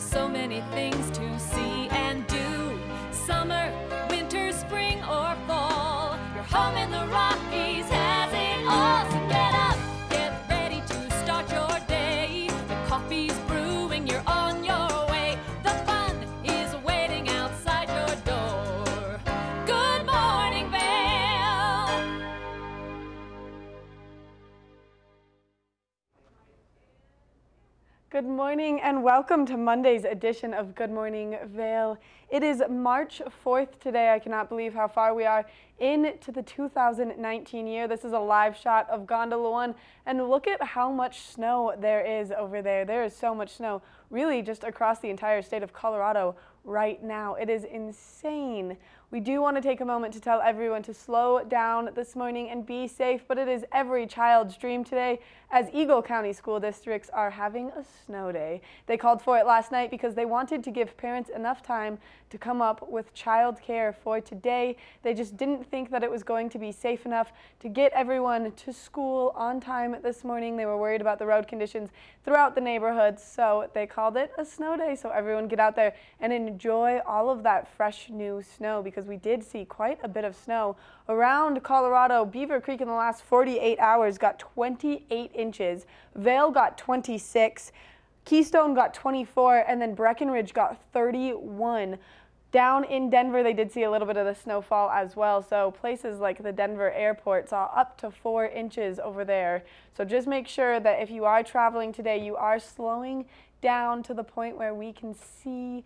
So many things to see and do. Summer, winter, spring, or fall. Your home in the Rockies has it all. So get up, get ready to start your day. The coffee's brewing, you're on your way. The fun is waiting outside your door. Good morning, Vail. Good morning and welcome to Monday's edition of Good Morning Vail. It is March 4th today. I cannot believe how far we are into the 2019 year. This is a live shot of Gondola 1, and look at how much snow there is over there. There is so much snow, really just across the entire state of Colorado right now. It is insane. We do want to take a moment to tell everyone to slow down this morning and be safe, but it is every child's dream today as Eagle County school districts are having a snow day. They called for it last night because they wanted to give parents enough time to come up with childcare for today. They just didn't think that it was going to be safe enough to get everyone to school on time this morning. They were worried about the road conditions throughout the neighborhoods, so they called it a snow day so everyone get out there and enjoy all of that fresh new snow, because we did see quite a bit of snow around Colorado. Beaver Creek in the last 48 hours got 28 inches. Vail got 26. Keystone got 24, and then Breckenridge got 31. Down in Denver, they did see a little bit of the snowfall as well. So places like the Denver airport saw up to 4 inches over there. So just make sure that if you are traveling today, you are slowing down to the point where you can see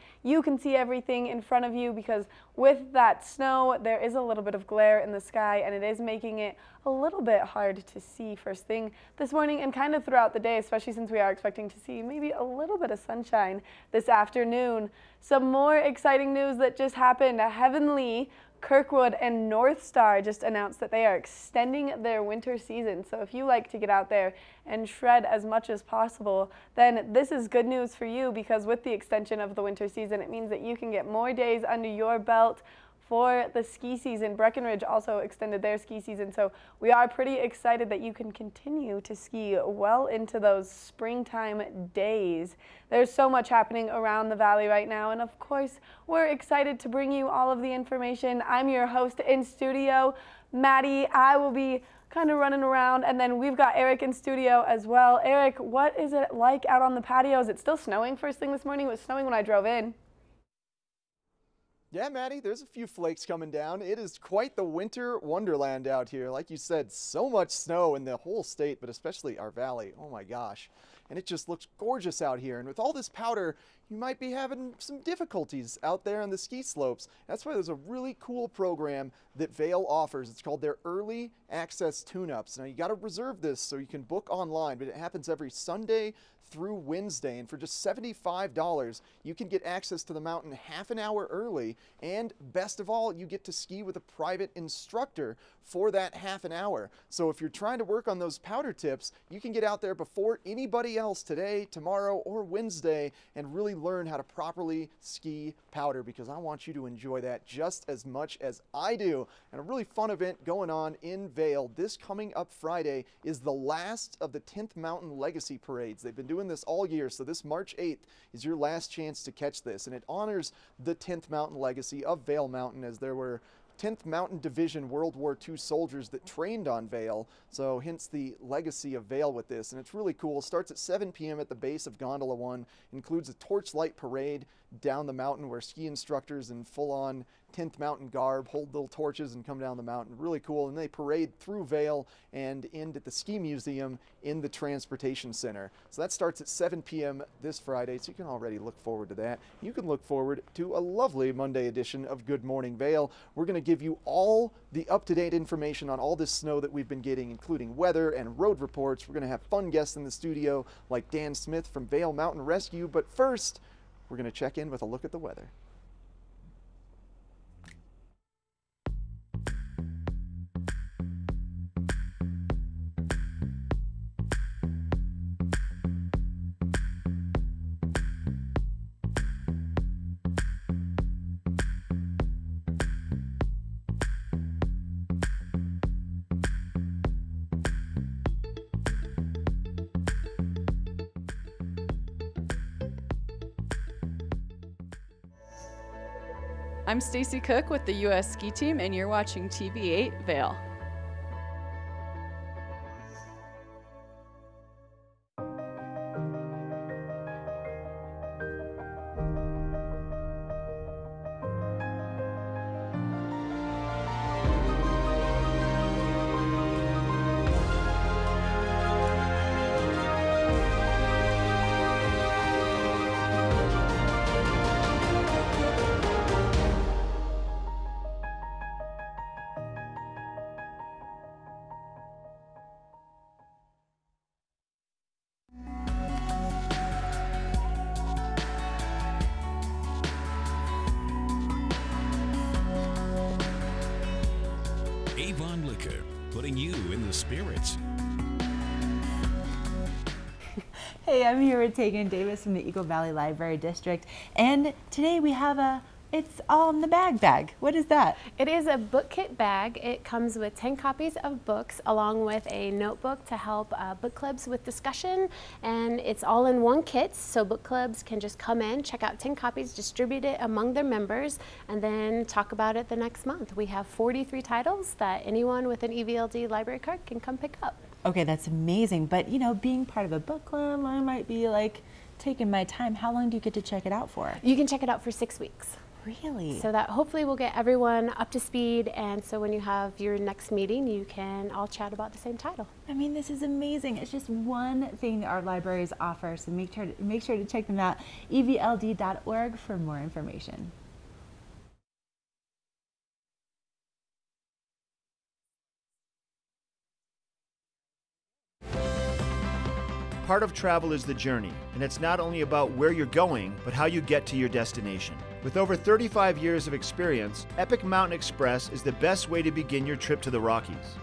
everything in front of you, because with that snow, there is a little bit of glare in the sky, and it is making it a little bit hard to see first thing this morning and kind of throughout the day, especially since we are expecting to see maybe a little bit of sunshine this afternoon. Some more exciting news that just happened. Heavenly, Kirkwood, and North Star just announced that they are extending their winter season. So if you like to get out there and shred as much as possible, then this is good news for you, because with the extension of the winter season, it means that you can get more days under your belt for the ski season. Breckenridge also extended their ski season, so we are pretty excited that you can continue to ski well into those springtime days. There's so much happening around the valley right now, and of course, we're excited to bring you all of the information. I'm your host in studio, Maddie. I will be kind of running around, and then we've got Eric in studio as well. Eric, what is it like out on the patio? Is it still snowing first thing this morning? It was snowing when I drove in. Yeah, Maddie, there's a few flakes coming down. It is quite the winter wonderland out here. Like you said, so much snow in the whole state, but especially our valley. Oh my gosh. And it just looks gorgeous out here. And with all this powder, you might be having some difficulties out there on the ski slopes. That's why there's a really cool program that Vail offers. It's called their Early Access Tune-Ups. Now, you got to reserve this so you can book online, but it happens every Sunday through Wednesday, and for just $75, you can get access to the mountain half an hour early, and best of all, you get to ski with a private instructor for that half an hour. So if you're trying to work on those powder tips, you can get out there before anybody else today, tomorrow, or Wednesday and really learn how to properly ski powder, because I want you to enjoy that just as much as I do. And a really fun event going on in Vail this coming up Friday is the last of the 10th Mountain Legacy Parades. They've been doing this all year, so this March 8th is your last chance to catch this, and it honors the 10th Mountain legacy of Vail Mountain, as there were 10th Mountain Division World War II soldiers that trained on Vail, so hence the legacy of Vail with this. And it's really cool. It starts at 7 p.m. at the base of Gondola 1, includes a torchlight parade down the mountain where ski instructors in full-on 10th Mountain garb hold little torches and come down the mountain. Really cool. And they parade through Vail and end at the Ski Museum in the Transportation Center. So that starts at 7 p.m. this Friday, so you can already look forward to that. You can look forward to a lovely Monday edition of Good Morning Vail. We're going to give you all the up-to-date information on all this snow that we've been getting, including weather and road reports. We're going to have fun guests in the studio like Dan Smith from Vail Mountain Rescue. But first, we're going to check in with a look at the weather. I'm Stacy Cook with the U.S. Ski Team, and you're watching TV8 Vail. Avon Liquor, putting you in the spirits. Hey, I'm here with Tegan Davis from the Eagle Valley Library District, and today we have it's all in the bag. What is that? It is a book kit bag. It comes with 10 copies of books along with a notebook to help book clubs with discussion, and it's all in one kit, so book clubs can just come in, check out 10 copies, distribute it among their members, and then talk about it the next month. We have 43 titles that anyone with an EVLD library card can come pick up. Okay, that's amazing, but you know, being part of a book club, I might be like taking my time. How long do you get to check it out for? You can check it out for 6 weeks. Really? So that hopefully will get everyone up to speed, and so when you have your next meeting, you can all chat about the same title. I mean, this is amazing. It's just one thing our libraries offer, so make sure to check them out. evld.org for more information. Part of travel is the journey, and it's not only about where you're going, but how you get to your destination. With over 35 years of experience, Epic Mountain Express is the best way to begin your trip to the Rockies.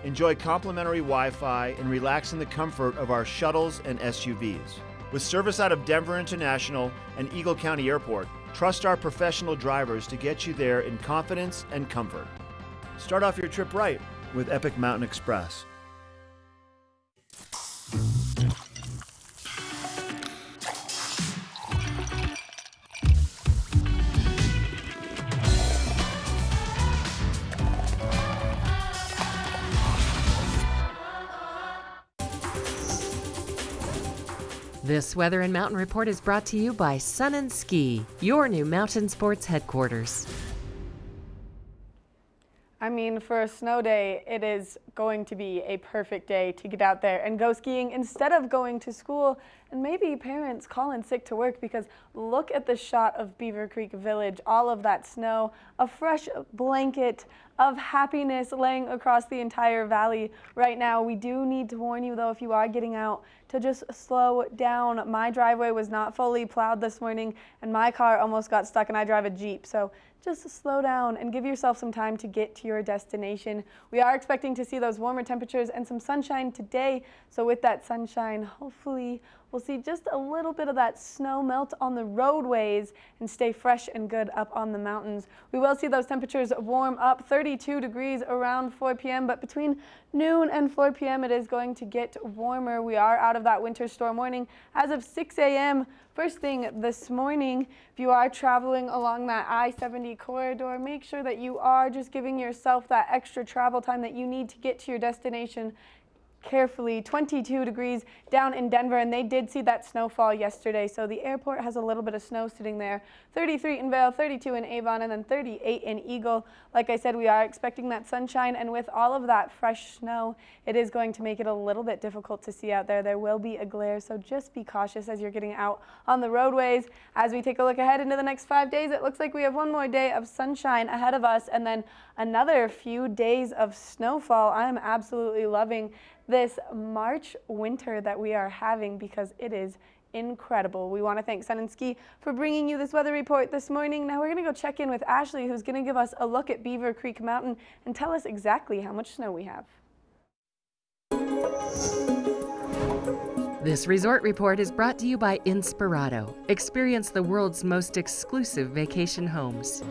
Enjoy complimentary Wi-Fi and relax in the comfort of our shuttles and SUVs. With service out of Denver International and Eagle County Airport, trust our professional drivers to get you there in confidence and comfort. Start off your trip right with Epic Mountain Express. This Weather and Mountain Report is brought to you by Sun and Ski, your new mountain sports headquarters. I mean, for a snow day, it is going to be a perfect day to get out there and go skiing instead of going to school, and maybe parents call in sick to work, because look at the shot of Beaver Creek Village, all of that snow, a fresh blanket of happiness laying across the entire valley right now. We do need to warn you, though, if you are getting out, to just slow down. My driveway was not fully plowed this morning, and my car almost got stuck, and I drive a Jeep, so just slow down and give yourself some time to get to your destination. We are expecting to see those warmer temperatures and some sunshine today, so with that sunshine, hopefully we'll see just a little bit of that snow melt on the roadways and stay fresh and good up on the mountains. We will see those temperatures warm up, 32 degrees around 4 p.m., but between noon and 4 p.m. it is going to get warmer. We are out of that winter storm warning as of 6 a.m. First thing this morning, if you are traveling along that I-70 corridor, make sure that you are just giving yourself that extra travel time that you need to get to your destination carefully. 22 degrees down in Denver, and they did see that snowfall yesterday, so the airport has a little bit of snow sitting there. 33 in Vail, 32 in Avon, and then 38 in Eagle. Like I said, we are expecting that sunshine, and with all of that fresh snow, it is going to make it a little bit difficult to see out there. There will be a glare, so just be cautious as you're getting out on the roadways. As we take a look ahead into the next 5 days, it looks like we have one more day of sunshine ahead of us, and then another few days of snowfall. I'm absolutely loving this March winter that we are having, because it is incredible. We want to thank Sun and Ski for bringing you this weather report this morning. Now we're going to go check in with Ashley, who's going to give us a look at Beaver Creek Mountain and tell us exactly how much snow we have. This resort report is brought to you by Inspirato. Experience the world's most exclusive vacation homes.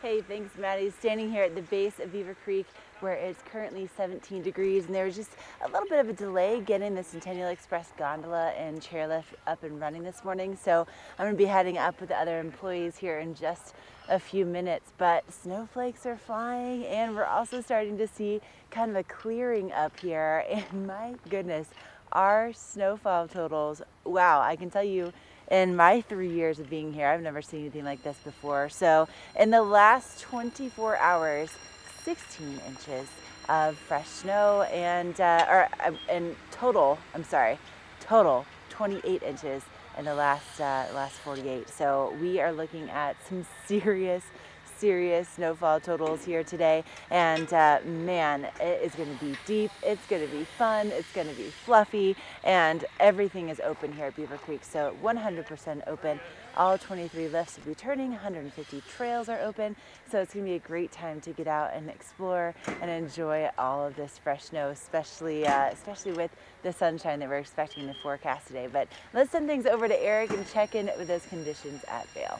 Hey, thanks, Maddie. Standing here at the base of Beaver Creek, where it's currently 17 degrees, and there was just a little bit of a delay getting the Centennial Express gondola and chairlift up and running this morning. So I'm going to be heading up with the other employees here in just a few minutes, but snowflakes are flying, and we're also starting to see kind of a clearing up here, and my goodness, our snowfall totals, wow, I can tell you in my 3 years of being here, I've never seen anything like this before. So in the last 24 hours, 16 inches of fresh snow, and in total, total 28 inches in the last 48. So we are looking at some serious snowfall totals here today, and man, it is going to be deep, it's going to be fun, it's going to be fluffy, and everything is open here at Beaver Creek. So 100% open. All 23 lifts will be turning, 150 trails are open, so it's going to be a great time to get out and explore and enjoy all of this fresh snow, especially with the sunshine that we're expecting in the forecast today. But let's send things over to Eric and check in with those conditions at Vail.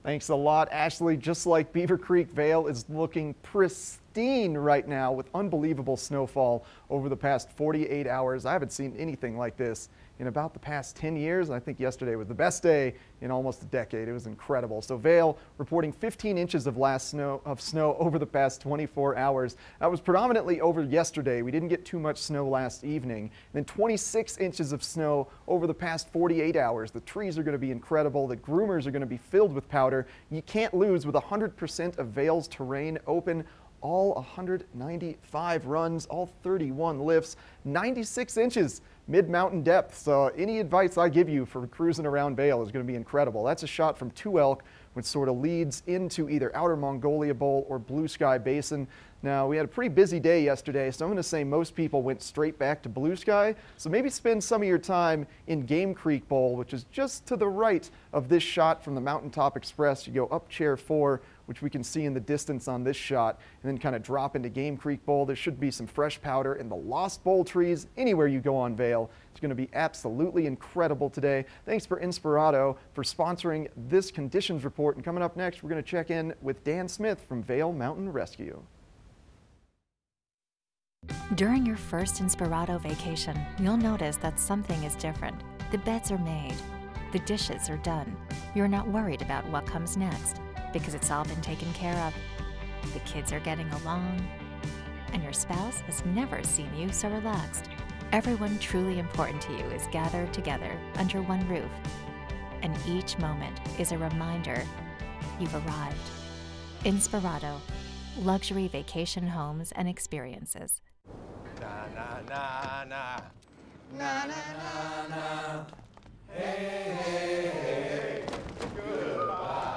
Thanks a lot, Ashley. Just like Beaver Creek, Vail is looking pristine right now with unbelievable snowfall over the past 48 hours. I haven't seen anything like this in about the past 10 years. I think yesterday was the best day in almost a decade. It was incredible. So Vail reporting 15 inches of snow over the past 24 hours. That was predominantly over yesterday. We didn't get too much snow last evening. And then 26 inches of snow over the past 48 hours. The trees are going to be incredible. The groomers are going to be filled with powder. You can't lose with 100% of Vail's terrain open. All 195 runs, all 31 lifts, 96 inches mid-mountain depth. So any advice I give you for cruising around Vail is going to be incredible. That's a shot from Two Elk, which sort of leads into either Outer Mongolia Bowl or Blue Sky Basin. Now, we had a pretty busy day yesterday, so I'm going to say most people went straight back to Blue Sky. So maybe spend some of your time in Game Creek Bowl, which is just to the right of this shot from the Mountaintop Express. You go up Chair 4, which we can see in the distance on this shot, and then kind of drop into Game Creek Bowl. There should be some fresh powder in the Lost Bowl trees anywhere you go on Vail. It's going to be absolutely incredible today. Thanks for Inspirato for sponsoring this conditions report. And coming up next, we're going to check in with Dan Smith from Vail Mountain Rescue. During your first Inspirato vacation, you'll notice that something is different. The beds are made. The dishes are done. You're not worried about what comes next because it's all been taken care of. The kids are getting along, and your spouse has never seen you so relaxed. Everyone truly important to you is gathered together under one roof, and each moment is a reminder you've arrived. Inspirato, luxury vacation homes and experiences. Na na na na, na na na na, hey hey hey, goodbye.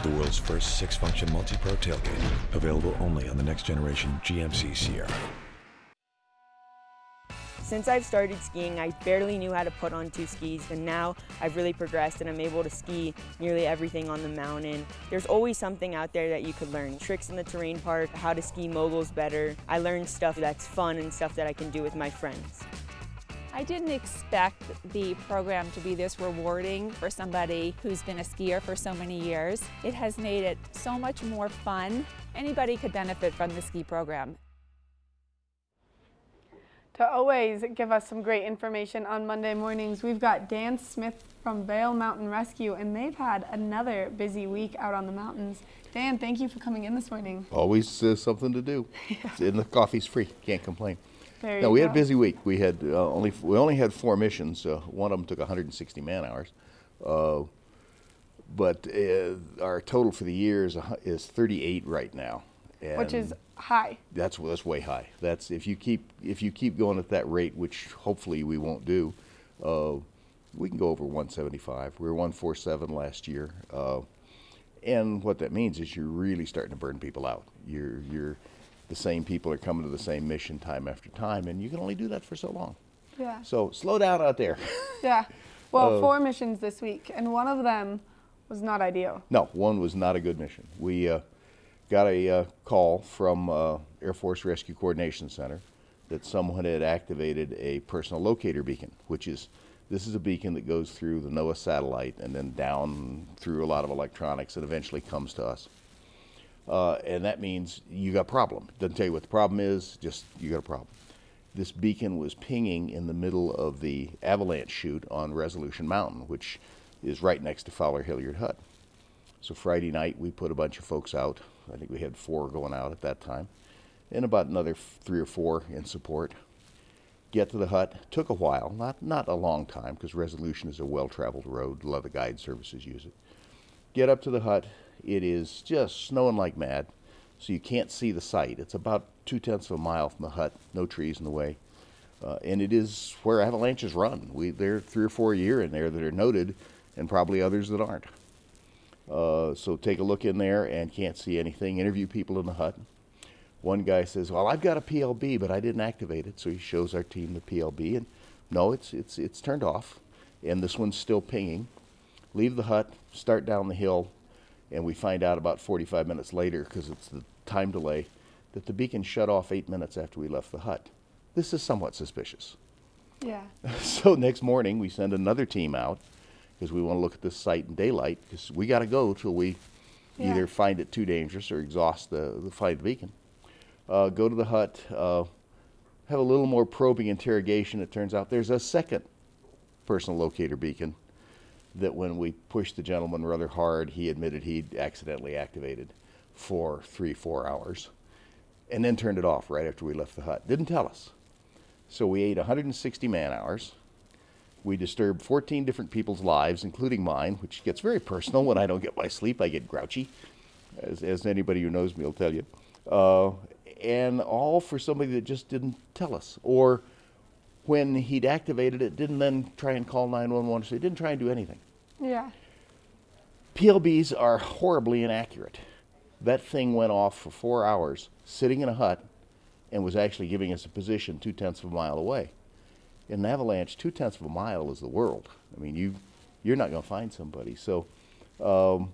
The world's first 6-function multi-pro tailgate, available only on the next generation GMC Sierra. Since I've started skiing, I barely knew how to put on 2 skis, and now I've really progressed and I'm able to ski nearly everything on the mountain. There's always something out there that you could learn. Tricks in the terrain park, how to ski moguls better. I learned stuff that's fun and stuff that I can do with my friends. I didn't expect the program to be this rewarding for somebody who's been a skier for so many years. It has made it so much more fun. Anybody could benefit from the ski program. To always give us some great information on Monday mornings, we've got Dan Smith from Vail Mountain Rescue, and they've had another busy week out on the mountains. Dan, thank you for coming in this morning. Always something to do. And the coffee's free. Can't complain. No, we had a busy week. We had we only had 4 missions. One of them took 160 man hours, but our total for the year is 38 right now, and which is high. That's way high. That's if you keep going at that rate, which hopefully we won't do. We can go over 175. We were 147 last year, and what that means is you're really starting to burn people out. The same people are coming to the same mission time after time, and you can only do that for so long. Yeah. So slow down out there. Yeah. Well, 4 missions this week, and one of them was not ideal. No, one was not a good mission. We got a call from Air Force Rescue Coordination Center that someone had activated a personal locator beacon, this is a beacon that goes through the NOAA satellite and then down through a lot of electronics and eventually comes to us. And that means you got a problem. Doesn't tell you what the problem is, just you got a problem. This beacon was pinging in the middle of the avalanche chute on Resolution Mountain, which is right next to Fowler-Hilliard Hut. So Friday night we put a bunch of folks out. I think we had 4 going out at that time, and about another 3 or 4 in support. Get to the hut. Took a while, not a long time, because Resolution is a well-traveled road. A lot of the guide services use it. Get up to the hut. It is just snowing like mad, so you can't see the site. It's about 2/10 of a mile from the hut, no trees in the way. And it is where avalanches run. There are 3 or 4 a year in there that are noted, and probably others that aren't. So take a look in there and can't see anything. Interview people in the hut. One guy says, well, I've got a PLB, but I didn't activate it. So he shows our team the PLB, and no, it's turned off, and this one's still pinging. Leave the hut, start down the hill, and we find out about 45 minutes later, because it's the time delay, that the beacon shut off 8 minutes after we left the hut. This is somewhat suspicious. Yeah. So next morning, we send another team out, because we want to look at this site in daylight, because we got to go till we either find it too dangerous or exhaust the fight of the beacon. Go to the hut, have a little more probing interrogation. It turns out there's a second personal locator beacon that when we pushed the gentleman rather hard, he admitted he'd accidentally activated for 3-4 hours and then turned it off right after we left the hut. Didn't tell us. So we ate 160 man-hours. We disturbed 14 different people's lives, including mine, which gets very personal. When I don't get my sleep, I get grouchy, as anybody who knows me will tell you. And all for somebody that just didn't tell us. Or when he'd activated it, didn't then try and call 911. So he didn't try and do anything. Yeah. PLBs are horribly inaccurate. That thing went off for 4 hours, sitting in a hut, and was actually giving us a position 2/10 of a mile away. In an avalanche, 2/10 of a mile is the world. I mean, you're not going to find somebody. So, well,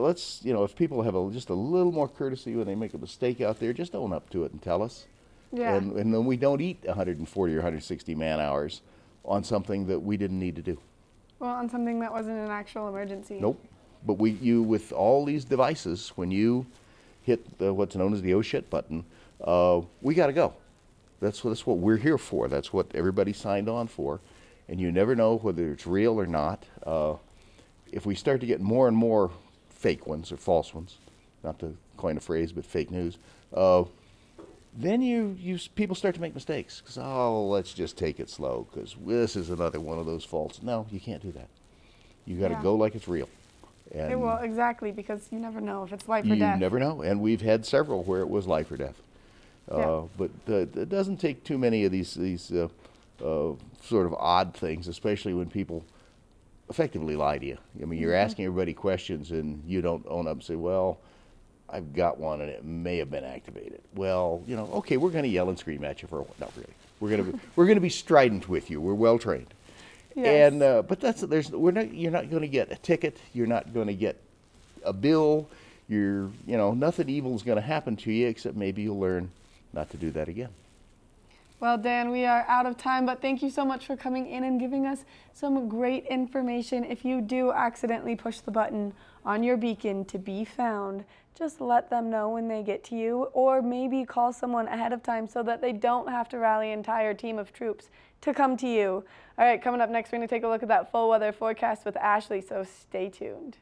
let's, if people have just a little more courtesy when they make a mistake out there, just own up to it and tell us. Yeah. And then we don't eat 140 or 160 man-hours on something that we didn't need to do. Well, on something that wasn't an actual emergency. Nope. But with all these devices, when you hit what's known as the oh shit button, we got to go. That's what we're here for. That's what everybody signed on for. And you never know whether it's real or not. If we start to get more and more fake ones or false ones, not to coin a phrase, but fake news, then people start to make mistakes. Because, let's just take it slow, because this is another one of those faults. No, you can't do that. You got to go like it's real. And well, exactly, because you never know if it's life or death. You never know. And we've had several where it was life or death. But it doesn't take too many of these sort of odd things, especially when people effectively lie to you. I mean, you're asking everybody questions and you don't own up and say, well, I've got one and it may have been activated. Well, okay, we're going to yell and scream at you for a while. Not really. We're going to be strident with you. We're well trained. Yes. And but you're not going to get a ticket. You're not going to get a bill. Nothing evil is going to happen to you, except maybe you'll learn not to do that again. Well, Dan, we are out of time, but thank you so much for coming in and giving us some great information. If you do accidentally push the button on your beacon to be found, just let them know when they get to you, or maybe call someone ahead of time so that they don't have to rally an entire team of troops to come to you. All right, coming up next, we're going to take a look at that full weather forecast with Ashley, so stay tuned.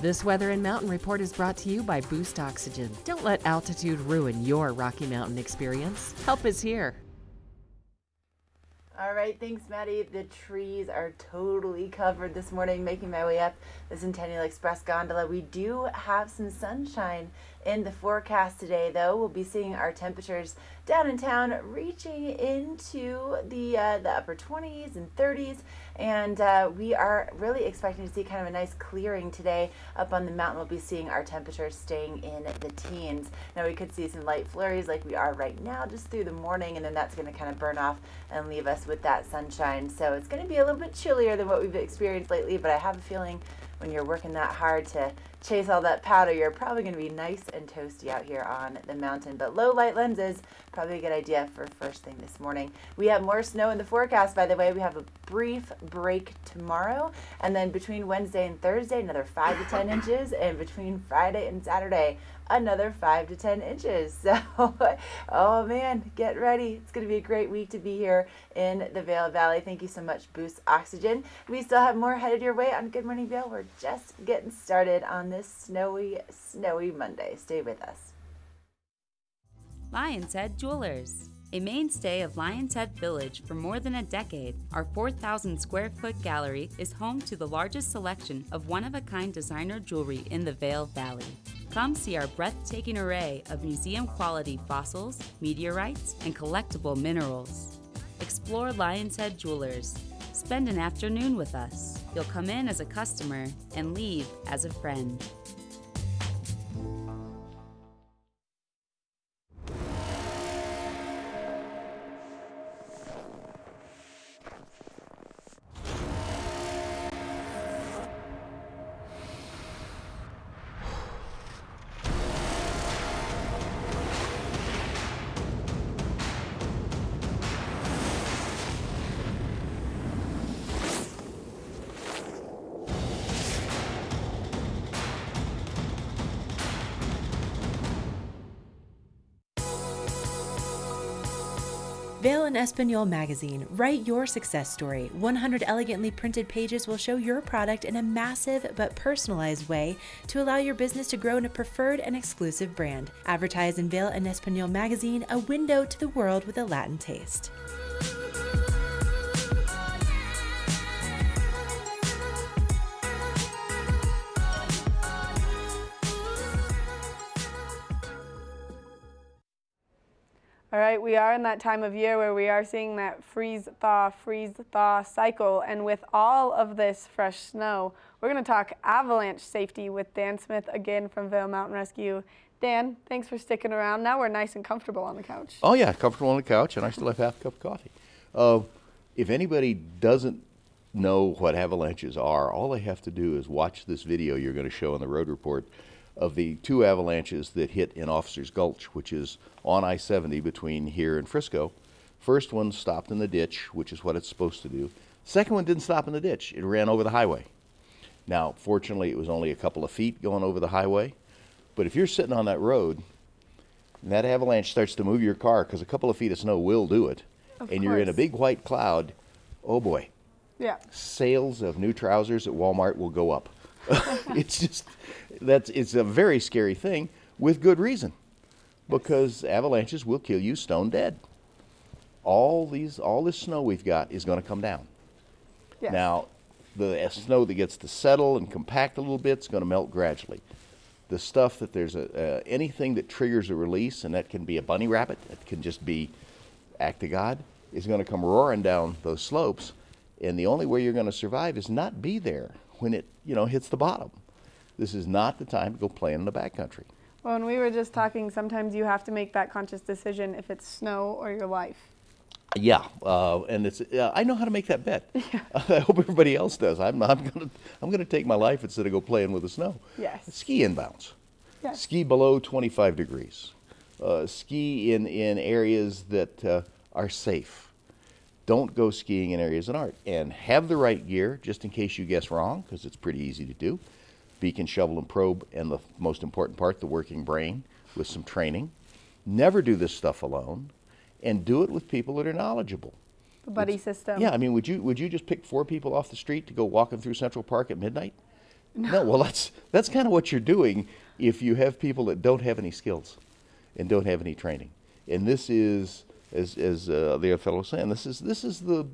This Weather and Mountain Report is brought to you by Boost Oxygen. Don't let altitude ruin your Rocky Mountain experience. Help is here. All right, thanks, Maddie. The trees are totally covered this morning. Making my way up the Centennial Express gondola. We do have some sunshine in the forecast today, though. We'll be seeing our temperatures down in town reaching into the upper 20s and 30s, and we are really expecting to see kind of a nice clearing today. Up on the mountain, we'll be seeing our temperatures staying in the teens. Now, we could see some light flurries like we are right now just through the morning, and then that's going to kind of burn off and leave us with that sunshine. So it's going to be a little bit chillier than what we've experienced lately, but I have a feeling when you're working that hard to chase all that powder, you're probably going to be nice and toasty out here on the mountain. But low light lenses, probably a good idea for first thing this morning. We have more snow in the forecast, by the way. We have a brief break tomorrow, and then between Wednesday and Thursday, another 5 to 10 inches, and between Friday and Saturday, another 5 to 10 inches. So, oh man, get ready. It's going to be a great week to be here in the Vail Valley. Thank you so much, Boost Oxygen. We still have more headed your way on Good Morning Vail. We're just getting started on this snowy, snowy Monday. Stay with us. Lion's Head Jewelers. A mainstay of Lion's Head Village for more than a decade, our 4,000 square foot gallery is home to the largest selection of one-of-a-kind designer jewelry in the Vail Valley. Come see our breathtaking array of museum-quality fossils, meteorites, and collectible minerals. Explore Lion's Head Jewelers. Spend an afternoon with us. You'll come in as a customer and leave as a friend. Vail and Espanol magazine. Write your success story. 100 elegantly printed pages will show your product in a massive but personalized way to allow your business to grow in a preferred and exclusive brand. Advertise in Vail and Espanol magazine, a window to the world with a Latin taste. All right, we are in that time of year where we are seeing that freeze-thaw cycle. And with all of this fresh snow, we're going to talk avalanche safety with Dan Smith again from Vail Mountain Rescue. Dan, thanks for sticking around. Now we're nice and comfortable on the couch. Oh yeah, comfortable on the couch, and I still have half a cup of coffee. If anybody doesn't know what avalanches are, all they have to do is watch this video you're going to show in the road report of the 2 avalanches that hit in Officers Gulch, which is on I-70 between here and Frisco. First one stopped in the ditch, which is what it's supposed to do. Second one didn't stop in the ditch. It ran over the highway. Now, fortunately, it was only a couple of feet going over the highway. But if you're sitting on that road and that avalanche starts to move your car, because a couple of feet of snow will do it, and you're in a big white cloud, oh boy. Yeah. Sales of new trousers at Walmart will go up. It's just, it's a very scary thing with good reason, because avalanches will kill you stone dead. All this snow we've got is going to come down. Yes. Now, the snow that gets to settle and compact a little bit is going to melt gradually. The stuff that there's anything that triggers a release, and that can be a bunny rabbit, it can just be act of God, is going to come roaring down those slopes, and the only way you're going to survive is not be there when it, hits the bottom. This is not the time to go play in the backcountry. Well, and we were just talking, sometimes you have to make that conscious decision if it's snow or your life. Yeah, and it's I know how to make that bet. Yeah. I hope everybody else does. I'm gonna take my life instead of go playing with the snow. Yes. Ski inbounds. Yes. Ski below 25 degrees. Ski in areas that are safe. Don't go skiing in areas that aren't. And have the right gear, just in case you guess wrong, because it's pretty easy to do. Beacon, shovel, and probe, and the most important part, the working brain, with some training. Never do this stuff alone, and do it with people that are knowledgeable. The buddy system. Yeah, I mean, would you just pick 4 people off the street to go walking through Central Park at midnight? No. Well, that's kind of what you're doing if you have people that don't have any skills and don't have any training. And this is, as the other fellow was saying, this is the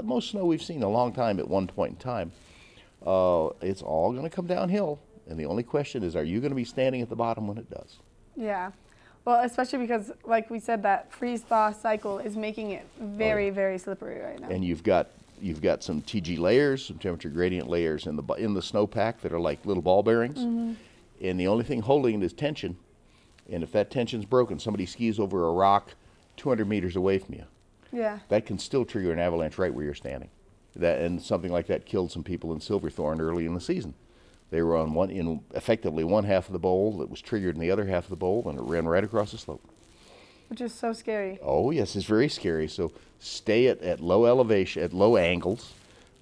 most snow we've seen in a long time at one point in time. It's all going to come downhill, and the only question is, are you going to be standing at the bottom when it does? Yeah. Well, especially because, like we said, that freeze-thaw cycle is making it very, very slippery right now. And you've got some TG layers, some temperature gradient layers in the snowpack that are like little ball bearings. Mm-hmm. And the only thing holding it is tension. And if that tension's broken, somebody skis over a rock 200 meters away from you. Yeah. That can still trigger an avalanche right where you're standing. And something like that killed some people in Silverthorne early in the season. They were on effectively one half of the bowl that was triggered in the other half of the bowl, and it ran right across the slope. Which is so scary. Oh yes, it's very scary. So stay at low elevation, at low angles.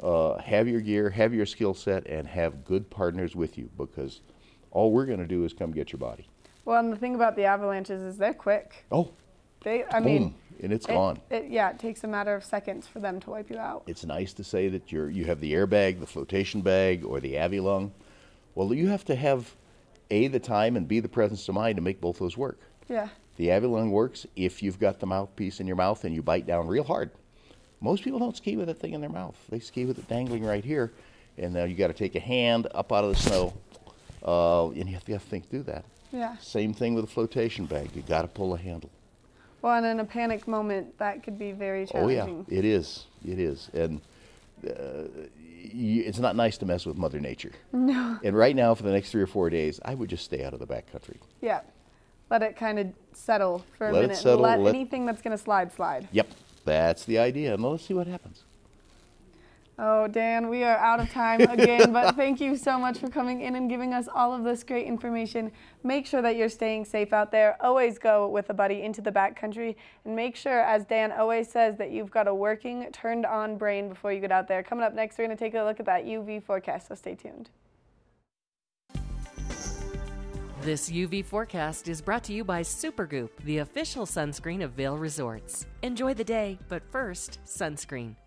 Have your gear, have your skill set, and have good partners with you, because all we're going to do is come get your body. Well, and the thing about the avalanches is they're quick. Oh, I mean, and it's gone. Yeah, it takes a matter of seconds for them to wipe you out. It's nice to say that you have the airbag, the flotation bag, or the Avilung. Well, you have to have A, the time, and B, the presence of mind to make both those work. Yeah. The Avilung works if you've got the mouthpiece in your mouth and you bite down real hard. Most people don't ski with that thing in their mouth. They ski with it dangling right here, and now you got to take a hand up out of the snow, and you have to think through that. Yeah. Same thing with a flotation bag. You got to pull a handle. Well, and in a panic moment, that could be very challenging. Oh yeah, it is. It is, and it's not nice to mess with Mother Nature. No. And right now, for the next 3 or 4 days, I would just stay out of the backcountry. Yeah. Let it kind of settle for a Let it minute. settle, Let anything that's going to slide. Yep, that's the idea, and let's see what happens. Oh, Dan, we are out of time again, but thank you so much for coming in and giving us all of this great information. Make sure that you're staying safe out there. Always go with a buddy into the backcountry, and make sure, as Dan always says, that you've got a working, turned-on brain before you get out there. Coming up next, we're going to take a look at that UV forecast, so stay tuned. This UV forecast is brought to you by Supergoop, the official sunscreen of Vail Resorts. Enjoy the day, but first, sunscreen.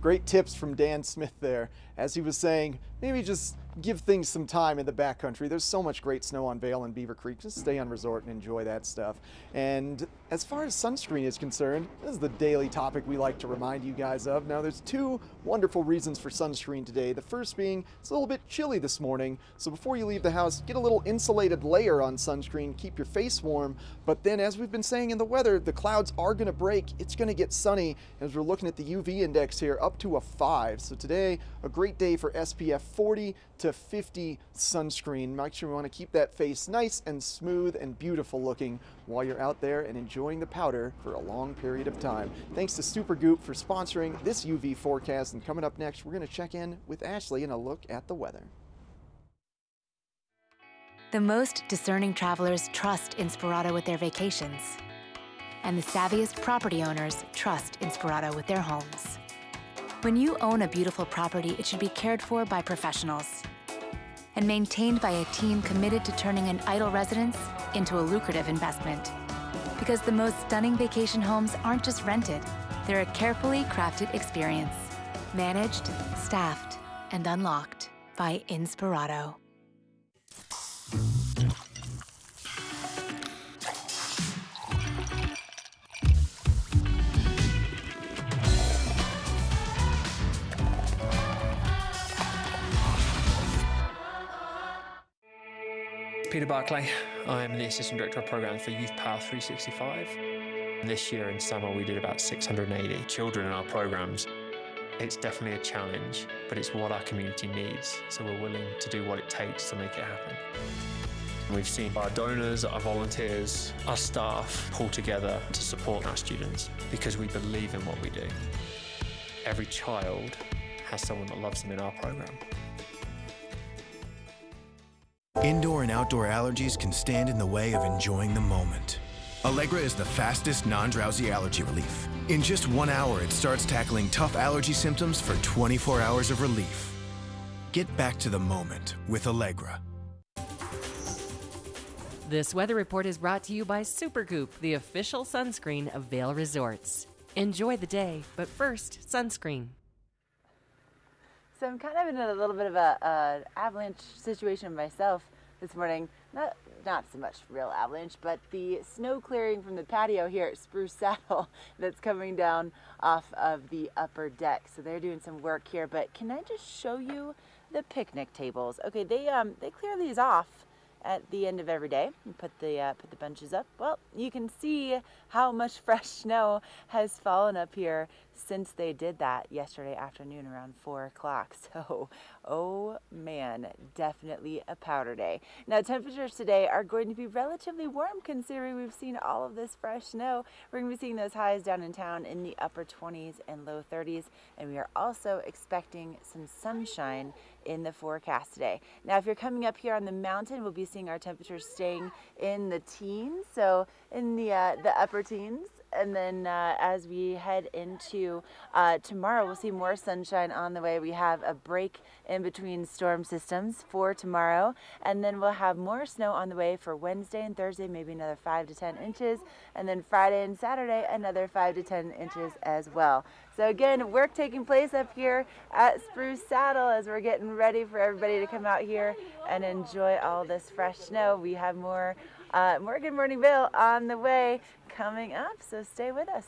Great tips from Dan Smith there. As he was saying, maybe just give things some time in the backcountry. There's so much great snow on Vail and Beaver Creek. Just stay on resort and enjoy that stuff. And as far as sunscreen is concerned, this is the daily topic we like to remind you guys of. Now, there's 2 wonderful reasons for sunscreen today. The first being it's a little bit chilly this morning, so before you leave the house, get a little insulated layer on sunscreen, keep your face warm. But then, as we've been saying in the weather, the clouds are going to break. It's going to get sunny, as we're looking at the UV index here, up to a 5. So today, a great day for SPF 40 to 50 sunscreen. Make sure we want to keep that face nice and smooth and beautiful looking while you're out there and enjoying the powder for a long period of time. Thanks to Supergoop for sponsoring this UV forecast. And coming up next, we're going to check in with Ashley and a look at the weather. The most discerning travelers trust Inspirato with their vacations. And the savviest property owners trust Inspirato with their homes. When you own a beautiful property, it should be cared for by professionals and maintained by a team committed to turning an idle residence into a lucrative investment. Because the most stunning vacation homes aren't just rented, they're a carefully crafted experience. Managed, staffed, and unlocked by Inspirato. Peter Barclay. I'm the Assistant Director of Programs for Youth Power 365. This year in summer we did about 680 children in our programs. It's definitely a challenge, but it's what our community needs, so we're willing to do what it takes to make it happen. We've seen our donors, our volunteers, our staff pull together to support our students because we believe in what we do. Every child has someone that loves them in our program. Indoor and outdoor allergies can stand in the way of enjoying the moment. Allegra is the fastest non-drowsy allergy relief. In just 1 hour, it starts tackling tough allergy symptoms for 24 hours of relief. Get back to the moment with Allegra. This weather report is brought to you by Supergoop, the official sunscreen of Vail Resorts. Enjoy the day, but first, sunscreen. So I'm kind of in a little bit of a avalanche situation myself this morning. Not so much real avalanche, but the snow clearing from the patio here at Spruce Saddle that's coming down off of the upper deck. So they're doing some work here, but can I just show you the picnic tables? Okay, they clear these off at the end of every day and put the bunches up. Well, you can see how much fresh snow has fallen up here since they did that yesterday afternoon around 4 o'clock. So, oh man, definitely a powder day. Now, temperatures today are going to be relatively warm considering we've seen all of this fresh snow. We're going to be seeing those highs down in town in the upper 20s and low 30s, and we are also expecting some sunshine in the forecast today. Now, if you're coming up here on the mountain, we'll be seeing our temperatures staying in the teens, so in the upper teens. And then as we head into tomorrow, we'll see more sunshine on the way. We have a break in between storm systems for tomorrow, and then we'll have more snow on the way for Wednesday and Thursday, maybe another 5 to 10 inches, and then Friday and Saturday, another 5 to 10 inches as well. So again, work taking place up here at Spruce Saddle as we're getting ready for everybody to come out here and enjoy all this fresh snow. We have more Good Morning Vail on the way coming up, so stay with us.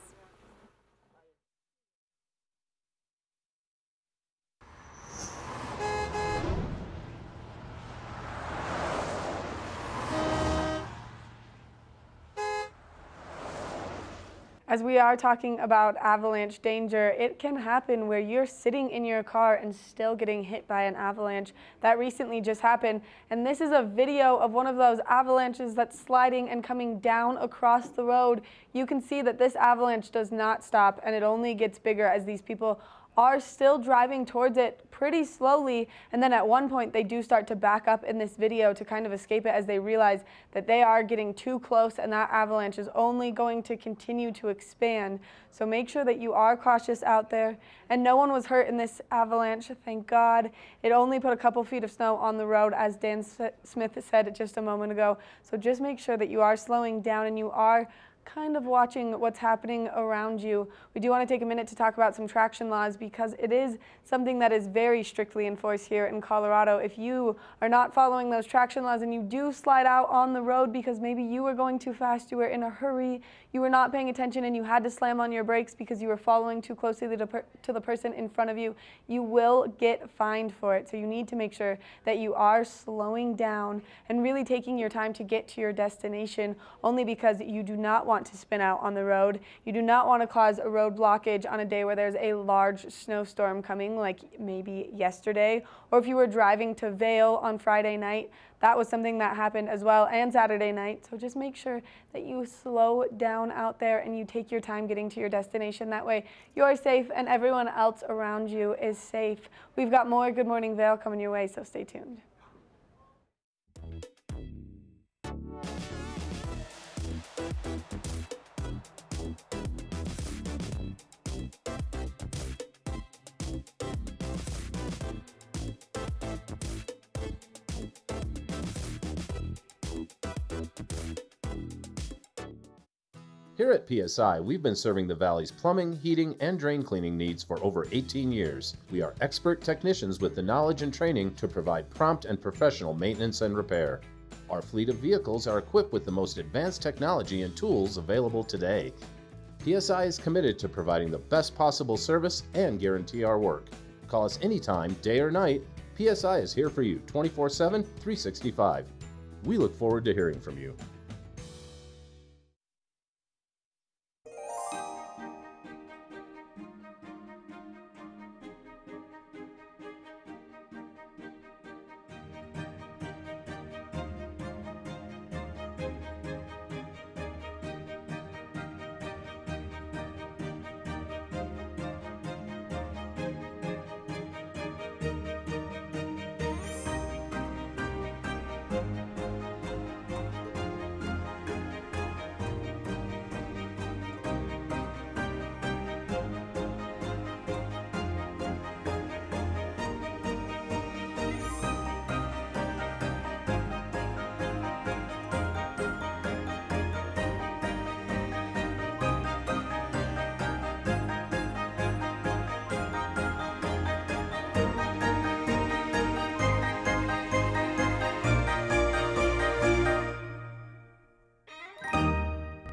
As we are talking about avalanche danger, it can happen where you're sitting in your car and still getting hit by an avalanche. That recently just happened, and this is a video of one of those avalanches that's sliding and coming down across the road. You can see that this avalanche does not stop, and it only gets bigger as these people are still driving towards it pretty slowly, and then at one point they do start to back up in this video to kind of escape it as they realize that they are getting too close and that avalanche is only going to continue to expand. So make sure that you are cautious out there. And no one was hurt in this avalanche, thank God. It only put a couple feet of snow on the road, as Dan Smith said just a moment ago. So just make sure that you are slowing down and you are kind of watching what's happening around you. We do want to take a minute to talk about some traction laws because it is something that is very strictly enforced here in Colorado. If you are not following those traction laws and you do slide out on the road because maybe you were going too fast, you were in a hurry, you were not paying attention and you had to slam on your brakes because you were following too closely to the person in front of you, you will get fined for it. So you need to make sure that you are slowing down and really taking your time to get to your destination, only because you do not want to spin out on the road. You do not want to cause a road blockage on a day where there's a large snowstorm coming, like maybe yesterday, or if you were driving to Vail on Friday night. That was something that happened as well, and Saturday night. So just make sure that you slow down out there and you take your time getting to your destination. That way you're safe and everyone else around you is safe. We've got more Good Morning Vail coming your way, so stay tuned. Here at PSI, we've been serving the Valley's plumbing, heating, and drain cleaning needs for over 18 years. We are expert technicians with the knowledge and training to provide prompt and professional maintenance and repair. Our fleet of vehicles are equipped with the most advanced technology and tools available today. PSI is committed to providing the best possible service and guarantee our work. Call us anytime, day or night. PSI is here for you 24/7, 365. We look forward to hearing from you.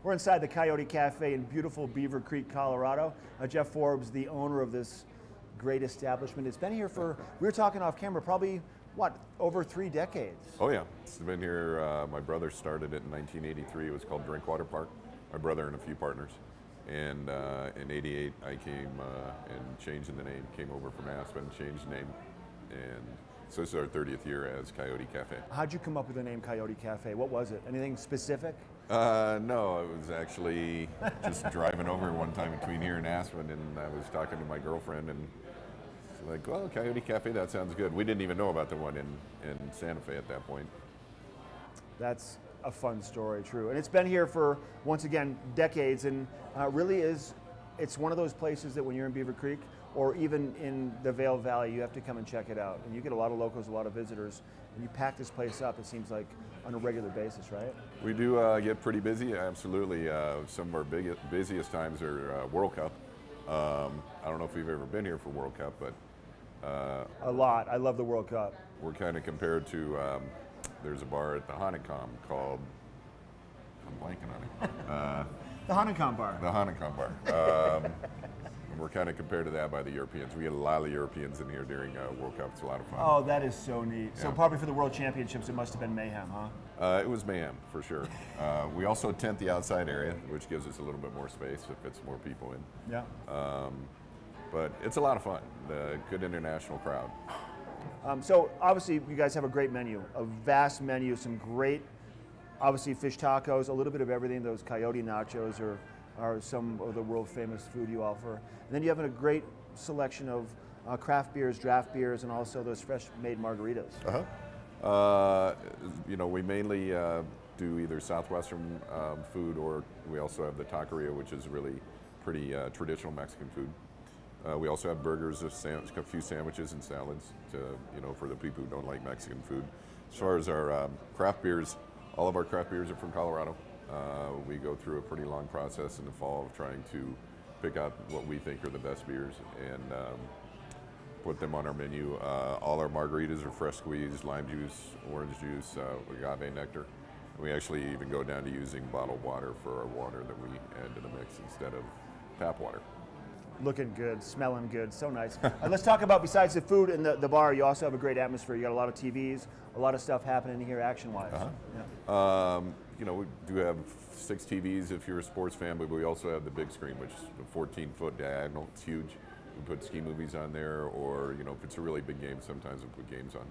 We're inside the Coyote Cafe in beautiful Beaver Creek, Colorado. Jeff Forbes, the owner of this great establishment. It's been here for, we were talking off camera, probably, what, over 3 decades? Oh yeah, it's been here, my brother started it in 1983. It was called Drinkwater Park. My brother and a few partners. And in '88, I came and changing the name, came over from Aspen, changed the name, and so this is our 30th year as Coyote Cafe. How'd you come up with the name Coyote Cafe? What was it? Anything specific? No, it was actually just driving over one time between here and Aspen, and I was talking to my girlfriend, and she's like, well, Coyote Cafe, that sounds good. We didn't even know about the one in Santa Fe at that point. That's a fun story, true. And it's been here for, once again, decades, and really it's one of those places that when you're in Beaver Creek, or even in the Vail Valley, you have to come and check it out. And you get a lot of locals, a lot of visitors, and you pack this place up, it seems like, on a regular basis, right? We do get pretty busy, absolutely. Some of our busiest times are World Cup. I don't know if you've ever been here for World Cup, but... a lot. I love the World Cup. We're kind of compared to, there's a bar at the Honeycomb called, I'm blanking on it. The Honeycomb Bar. The Honeycomb Bar. We're kind of compared to that by the Europeans. We get a lot of Europeans in here during World Cup. It's a lot of fun. Oh, that is so neat. Yeah. So probably for the World Championships, it must have been mayhem, huh? It was mayhem, for sure. We also tent the outside area, which gives us a little bit more space if it's more people in. Yeah. But it's a lot of fun. Good international crowd. So obviously you guys have a great menu, a vast menu, some great, obviously fish tacos, a little bit of everything. Those coyote nachos are some of the world famous food you offer. And then you have a great selection of craft beers, draft beers, and also those fresh made margaritas. You know, we mainly do either Southwestern food, or we also have the taqueria, which is really pretty traditional Mexican food. We also have burgers, a few sandwiches and salads to, you know, for the people who don't like Mexican food. As far as our craft beers, all of our craft beers are from Colorado. We go through a pretty long process in the fall of trying to pick out what we think are the best beers and put them on our menu. All our margaritas are fresh squeezed, lime juice, orange juice, agave nectar. We actually even go down to using bottled water for our water that we add to the mix instead of tap water. Looking good, smelling good, so nice. Let's talk about, besides the food and the bar, you also have a great atmosphere. You got a lot of TVs, a lot of stuff happening here action-wise. Yeah. You know, we do have 6 TVs if you're a sports fan, but we also have the big screen, which is a 14-foot diagonal. It's huge. We put ski movies on there, or, you know, if it's a really big game, sometimes we put games on.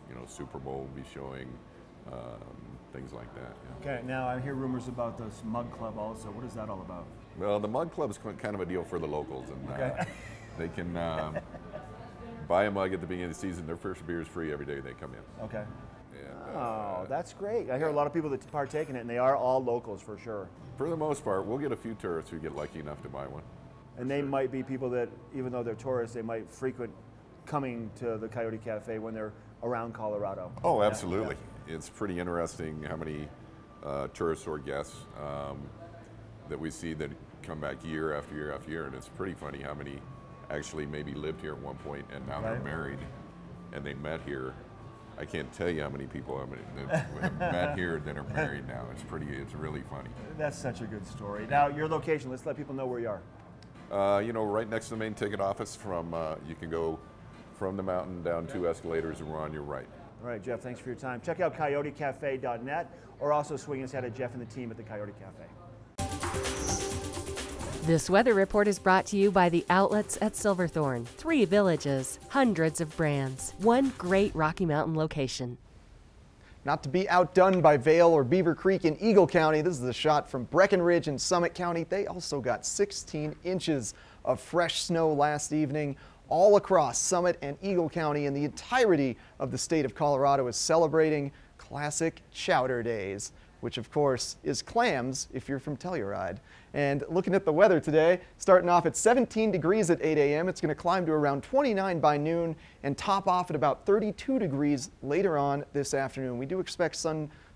You know, Super Bowl will be showing, things like that. Yeah. Okay, now I hear rumors about this Mug Club also. What is that all about? Well, the Mug Club is kind of a deal for the locals, and they can buy a mug at the beginning of the season. Their first beer is free every day they come in. Okay. And, oh, that's great. I hear a lot of people that partake in it, and they are all locals for sure. For the most part, we'll get a few tourists who get lucky enough to buy one. And they might be people that, even though they're tourists, they might frequent coming to the Coyote Cafe when they're around Colorado. Oh, absolutely. Yeah. It's pretty interesting how many tourists or guests that we see that come back year after year after year, and it's pretty funny how many actually maybe lived here at one point and now they're married and they met here. I can't tell you how many people that have met here that are married now. It's really funny. That's such a good story. Now, your location, let's let people know where you are. You know, right next to the main ticket office. You can go from the mountain down 2 escalators and we're on your right. All right, Jeff, thanks for your time. Check out coyotecafe.net or also swing us out at Jeff and the team at the Coyote Cafe. This weather report is brought to you by the outlets at Silverthorne. 3 villages, hundreds of brands, 1 great Rocky Mountain location. Not to be outdone by Vail or Beaver Creek in Eagle County, this is a shot from Breckenridge in Summit County. They also got 16 inches of fresh snow last evening all across Summit and Eagle County, and the entirety of the state of Colorado is celebrating classic Chowder Days, which of course is clams if you're from Telluride. And looking at the weather today, starting off at 17 degrees at 8 a.m., it's going to climb to around 29 by noon and top off at about 32 degrees later on this afternoon. We do expect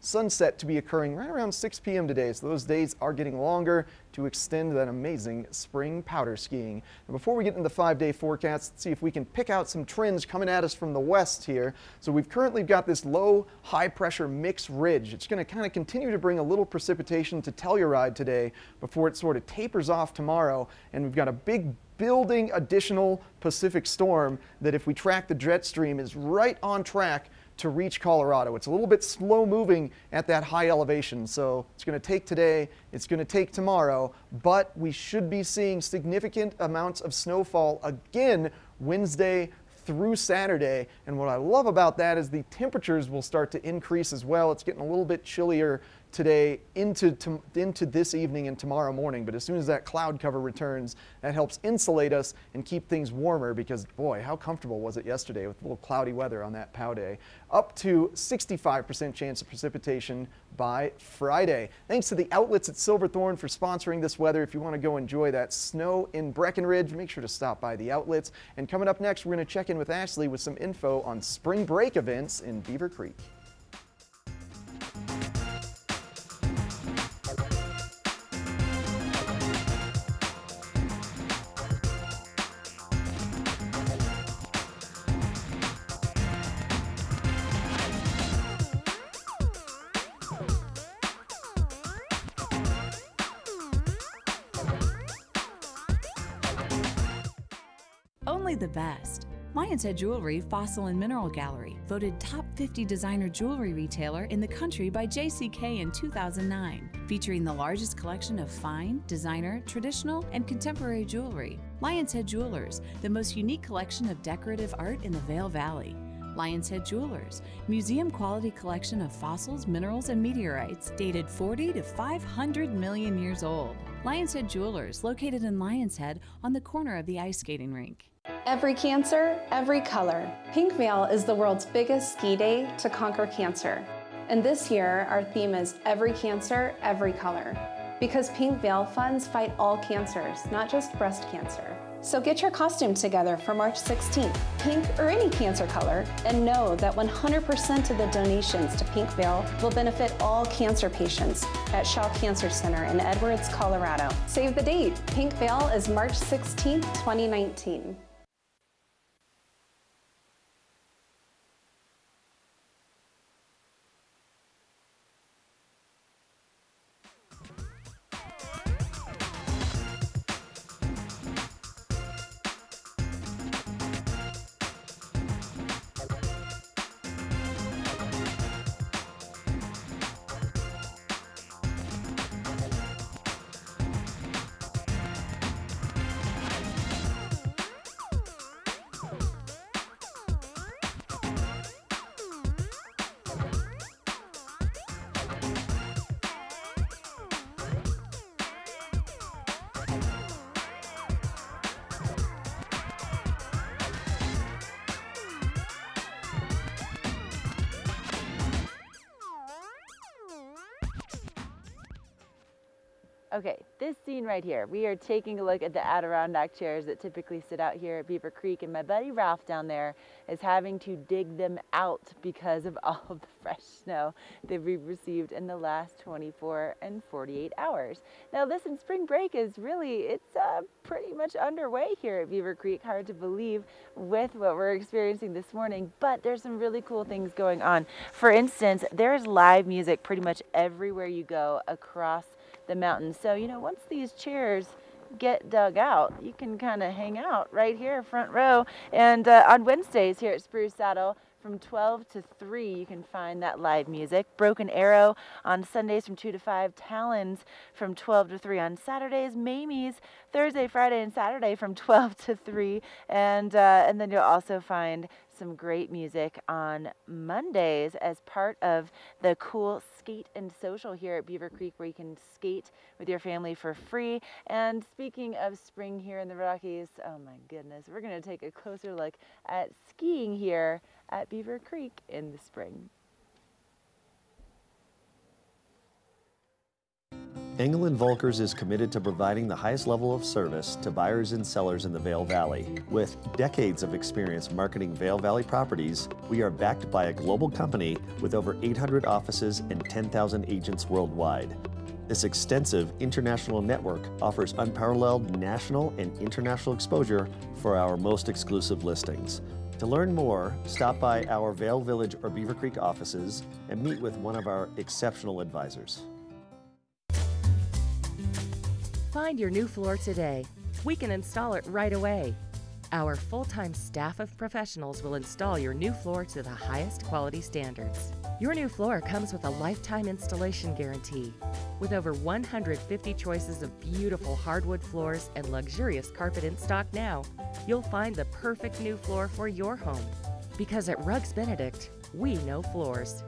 sunset to be occurring right around 6 p.m. today, so those days are getting longer to extend that amazing spring powder skiing. And before we get into the 5-day forecast, let's see if we can pick out some trends coming at us from the west here. So we've currently got this low high pressure mixed ridge. It's going to kind of continue to bring a little precipitation to Telluride today before it sort of tapers off tomorrow, and we've got a big building additional Pacific storm that, if we track the jet stream, is right on track to reach Colorado. It's a little bit slow moving at that high elevation, so it's going to take today, it's going to take tomorrow, but we should be seeing significant amounts of snowfall again Wednesday through Saturday. And what I love about that is the temperatures will start to increase as well. It's getting a little bit chillier today into this evening and tomorrow morning, but as soon as that cloud cover returns, that helps insulate us and keep things warmer, because boy, how comfortable was it yesterday with a little cloudy weather on that POW day. Up to 65% chance of precipitation by Friday. Thanks to the outlets at Silverthorne for sponsoring this weather. If you want to go enjoy that snow in Breckenridge, make sure to stop by the outlets. And coming up next, we're going to check in with Ashley with some info on spring break events in Beaver Creek. Only the best. Lion's Head Jewelry Fossil and Mineral Gallery, voted top 50 designer jewelry retailer in the country by JCK in 2009, featuring the largest collection of fine, designer, traditional, and contemporary jewelry. Lion's Head Jewelers, the most unique collection of decorative art in the Vail Valley. Lion's Head Jewelers, museum quality collection of fossils, minerals, and meteorites dated 40 to 500 million years old. Lion's Head Jewelers, located in Lion's Head on the corner of the ice skating rink. Every cancer, every color. Pink Vail is the world's biggest ski day to conquer cancer. And this year, our theme is Every Cancer, Every Color. Because Pink Vail funds fight all cancers, not just breast cancer. So get your costume together for March 16th, pink or any cancer color, and know that 100% of the donations to Pink Vail will benefit all cancer patients at Shaw Cancer Center in Edwards, Colorado. Save the date. Pink Vail is March 16th, 2019. Okay, this scene right here, we are taking a look at the Adirondack chairs that typically sit out here at Beaver Creek, and my buddy Ralph down there is having to dig them out because of all of the fresh snow that we've received in the last 24 and 48 hours. Now listen, spring break is really, it's pretty much underway here at Beaver Creek. Hard to believe with what we're experiencing this morning, but there's some really cool things going on. For instance, there's live music pretty much everywhere you go across the mountains. So, you know, once these chairs get dug out, you can kind of hang out right here front row. And on Wednesdays here at Spruce Saddle from 12 to 3 you can find that live music. Broken Arrow on Sundays from 2 to 5, Talons from 12 to 3 on Saturdays, Mamie's Thursday, Friday, and Saturday from 12 to 3, and then you'll also find some great music on Mondays as part of the cool Skate and Social here at Beaver Creek, where you can skate with your family for free. And speaking of spring here in the Rockies, oh my goodness, we're going to take a closer look at skiing here at Beaver Creek in the spring. Engel & Volkers is committed to providing the highest level of service to buyers and sellers in the Vail Valley. With decades of experience marketing Vail Valley properties, we are backed by a global company with over 800 offices and 10,000 agents worldwide. This extensive international network offers unparalleled national and international exposure for our most exclusive listings. To learn more, stop by our Vail Village or Beaver Creek offices and meet with one of our exceptional advisors. Find your new floor today. We can install it right away. Our full-time staff of professionals will install your new floor to the highest quality standards. Your new floor comes with a lifetime installation guarantee. With over 150 choices of beautiful hardwood floors and luxurious carpet in stock now, you'll find the perfect new floor for your home. Because at Rugs Benedict, we know floors.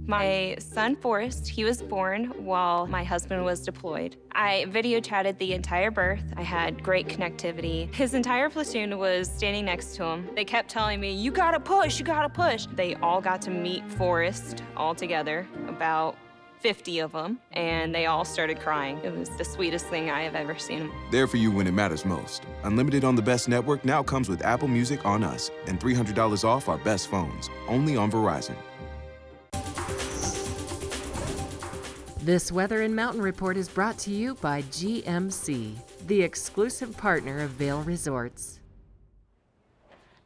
My son, Forrest, he was born while my husband was deployed. I video chatted the entire birth. I had great connectivity. His entire platoon was standing next to him. They kept telling me, you gotta push, you gotta push. They all got to meet Forrest all together, about 50 of them, and they all started crying. It was the sweetest thing I have ever seen. There for you when it matters most. Unlimited on the best network now comes with Apple Music on us, and $300 off our best phones, only on Verizon. This Weather and Mountain Report is brought to you by GMC, the exclusive partner of Vail Resorts.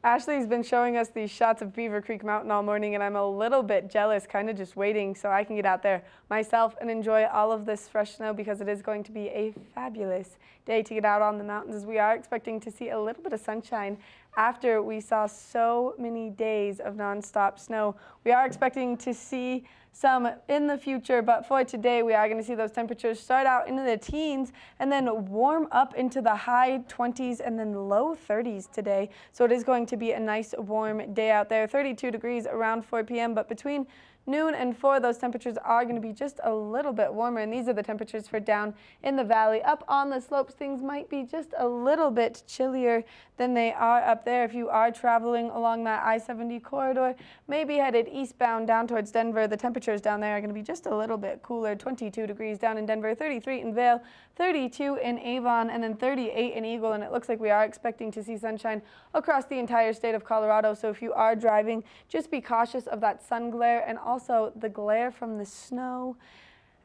Ashley's been showing us these shots of Beaver Creek Mountain all morning, and I'm a little bit jealous, kind of just waiting so I can get out there myself and enjoy all of this fresh snow, because it is going to be a fabulous day to get out on the mountains, as we are expecting to see a little bit of sunshine after we saw so many days of nonstop snow. We are expecting to see some in the future, but for today we are going to see those temperatures start out into the teens and then warm up into the high 20s and then low 30s today. So it is going to be a nice warm day out there. 32 degrees around 4 p.m., but between noon and 4, those temperatures are going to be just a little bit warmer, and these are the temperatures for down in the valley. Up on the slopes, things might be just a little bit chillier than they are up there. If you are traveling along that I-70 corridor, maybe headed eastbound down towards Denver, the temperatures down there are going to be just a little bit cooler. 22 degrees down in Denver, 33 in Vail, 32 in Avon, and then 38 in Eagle, and it looks like we are expecting to see sunshine across the entire state of Colorado. So if you are driving, just be cautious of that sun glare and also the glare from the snow.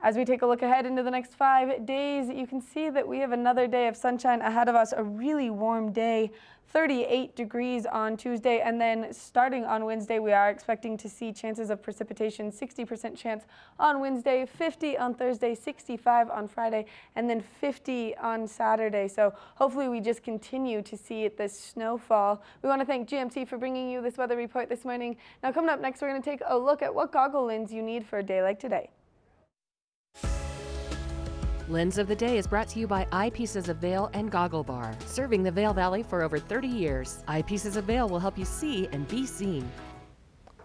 As we take a look ahead into the next 5 days, you can see that we have another day of sunshine ahead of us, a really warm day, 38 degrees on Tuesday, and then starting on Wednesday, we are expecting to see chances of precipitation, 60% chance on Wednesday, 50 on Thursday, 65 on Friday, and then 50 on Saturday. So hopefully we just continue to see this snowfall. We want to thank GMT for bringing you this weather report this morning. Now coming up next, we're going to take a look at what goggle lens you need for a day like today. Lens of the Day is brought to you by Eyepieces of Vail and Goggle Bar, serving the Vail Valley for over 30 years. Eyepieces of Vail will help you see and be seen.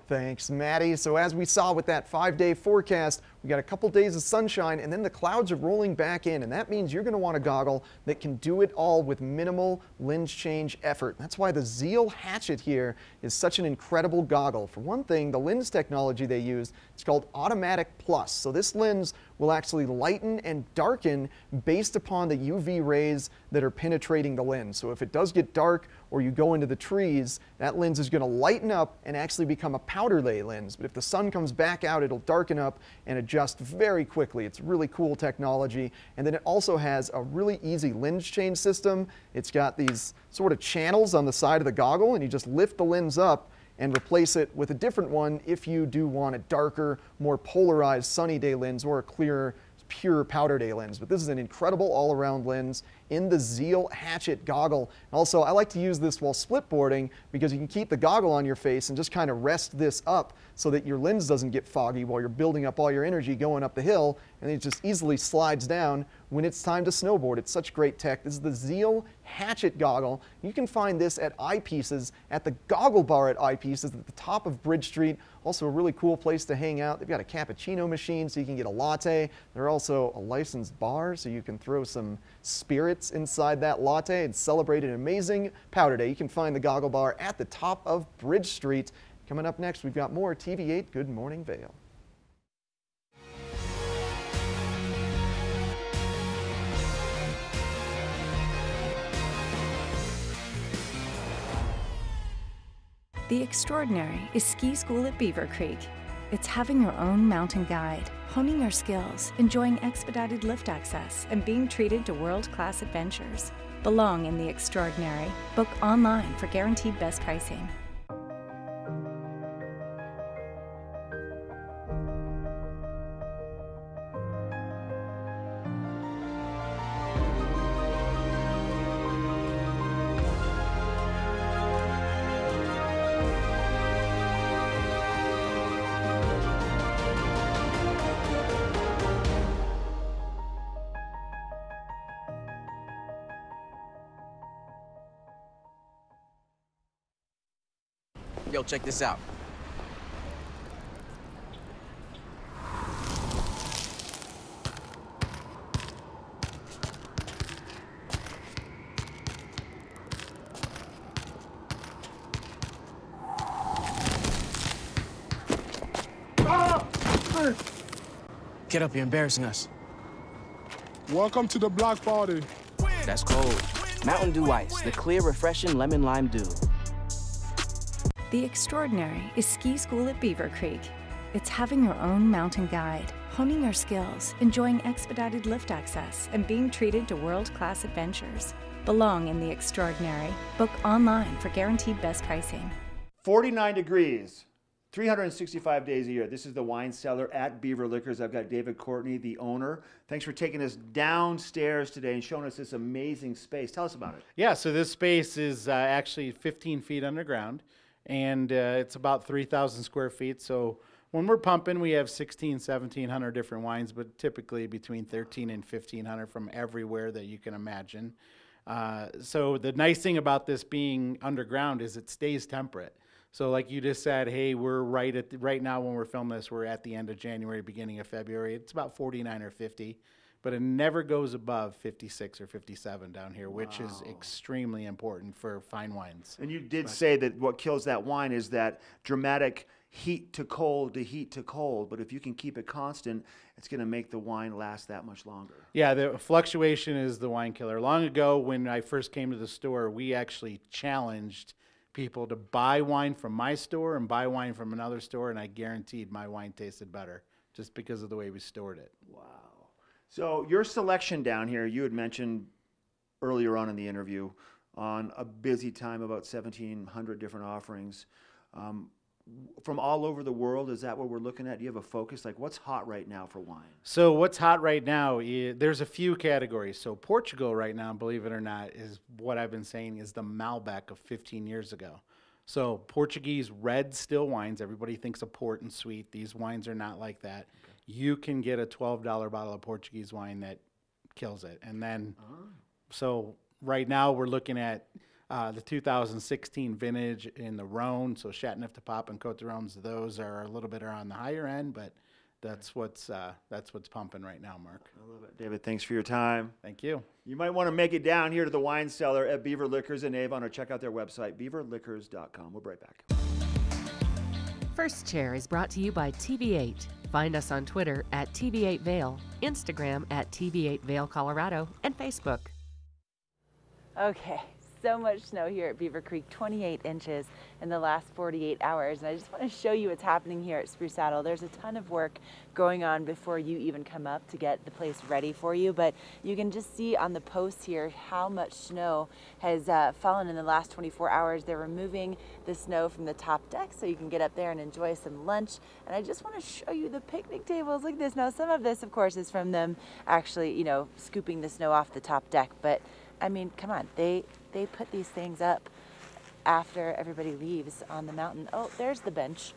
Thanks, Maddie. So as we saw with that 5-day forecast, we got a couple days of sunshine and then the clouds are rolling back in, and that means you're going to want a goggle that can do it all with minimal lens change effort. That's why the Zeal Hatchet here is such an incredible goggle. For one thing, the lens technology they use, it's called Automatic Plus. So this lens will actually lighten and darken based upon the UV rays that are penetrating the lens. So if it does get dark or you go into the trees, that lens is going to lighten up and actually become a powder lay lens. But if the sun comes back out, it'll darken up and adjust very quickly. It's really cool technology. And then it also has a really easy lens change system. It's got these sort of channels on the side of the goggle, and you just lift the lens up and replace it with a different one if you do want a darker, more polarized sunny day lens or a clearer, pure powder day lens. But this is an incredible all-around lens in the Zeal Hatchet goggle. Also, I like to use this while split boarding because you can keep the goggle on your face and just kind of rest this up so that your lens doesn't get foggy while you're building up all your energy going up the hill, and it just easily slides down when it's time to snowboard. It's such great tech. This is the Zeal Hatchet goggle. You can find this at Eyepieces, at the Goggle Bar at Eyepieces at the top of Bridge Street. Also a really cool place to hang out. They've got a cappuccino machine so you can get a latte. They're also a licensed bar so you can throw some spirits inside that latte and celebrate an amazing powder day. You can find the Goggle Bar at the top of Bridge Street. Coming up next, we've got more TV8 Good Morning Vail. The Extraordinary is ski school at Beaver Creek. It's having your own mountain guide, honing your skills, enjoying expedited lift access, and being treated to world-class adventures. Belong in the Extraordinary. Book online for guaranteed best pricing. Yo, check this out. Get up, you're embarrassing us. Welcome to the block party. That's cold. Mountain Dew Ice, the clear, refreshing lemon lime dew. The Extraordinary is ski school at Beaver Creek. It's having your own mountain guide, honing your skills, enjoying expedited lift access, and being treated to world-class adventures. Belong in the Extraordinary. Book online for guaranteed best pricing. 49 degrees, 365 days a year. This is the wine cellar at Beaver Liquors. I've got David Courtney, the owner. Thanks for taking us downstairs today and showing us this amazing space. Tell us about it. Yeah, so this space is actually 15 feet underground, and it's about 3,000 square feet. So when we're pumping, we have 1,700 different wines, but typically between 1,300 and 1,500 from everywhere that you can imagine. So the nice thing about this being underground is it stays temperate. So like you just said, hey, we're right now when we're filming this, we're at the end of January, beginning of February. It's about 49 or 50, but it never goes above 56 or 57 down here, which is extremely important for fine wines. And you did say that what kills that wine is that dramatic heat to cold to heat to cold, but if you can keep it constant, it's going to make the wine last that much longer. Yeah, the fluctuation is the wine killer. Long ago, when I first came to the store, we actually challenged people to buy wine from my store and buy wine from another store, and I guaranteed my wine tasted better just because of the way we stored it. Wow. So your selection down here, you had mentioned earlier on in the interview, on a busy time, about 1,700 different offerings. From all over the world, is that what we're looking at? Do you have a focus? Like, what's hot right now for wine? So what's hot right now, there's a few categories. So Portugal right now, believe it or not, is what I've been saying is the Malbec of 15 years ago. So Portuguese red still wines, everybody thinks of port and sweet. These wines are not like that. Okay. You can get a $12 bottle of Portuguese wine that kills it. And then, so right now we're looking at the 2016 vintage in the Rhone, so Châteauneuf-du-Pape and Côte d'Arones, those are a little bit on the higher end, but that's what's pumping right now, Mark. I love it. David, thanks for your time. Thank you. You might want to make it down here to the wine cellar at Beaver Liquors in Avon, or check out their website, beaverliquors.com. We'll be right back. First Chair is brought to you by TV8. Find us on Twitter at TV8 Vail, Instagram at TV8 Vail Colorado, and Facebook. Okay, so much snow here at Beaver Creek, 28 inches in the last 48 hours. And I just want to show you what's happening here at Spruce Saddle. There's a ton of work going on before you even come up to get the place ready for you. But you can just see on the posts here how much snow has fallen in the last 24 hours. They're removing the snow from the top deck so you can get up there and enjoy some lunch. And I just want to show you the picnic tables. Look at this. Now, some of this, of course, is from them actually, you know, scooping the snow off the top deck. But I mean, come on, they put these things up after everybody leaves on the mountain. Oh, there's the bench.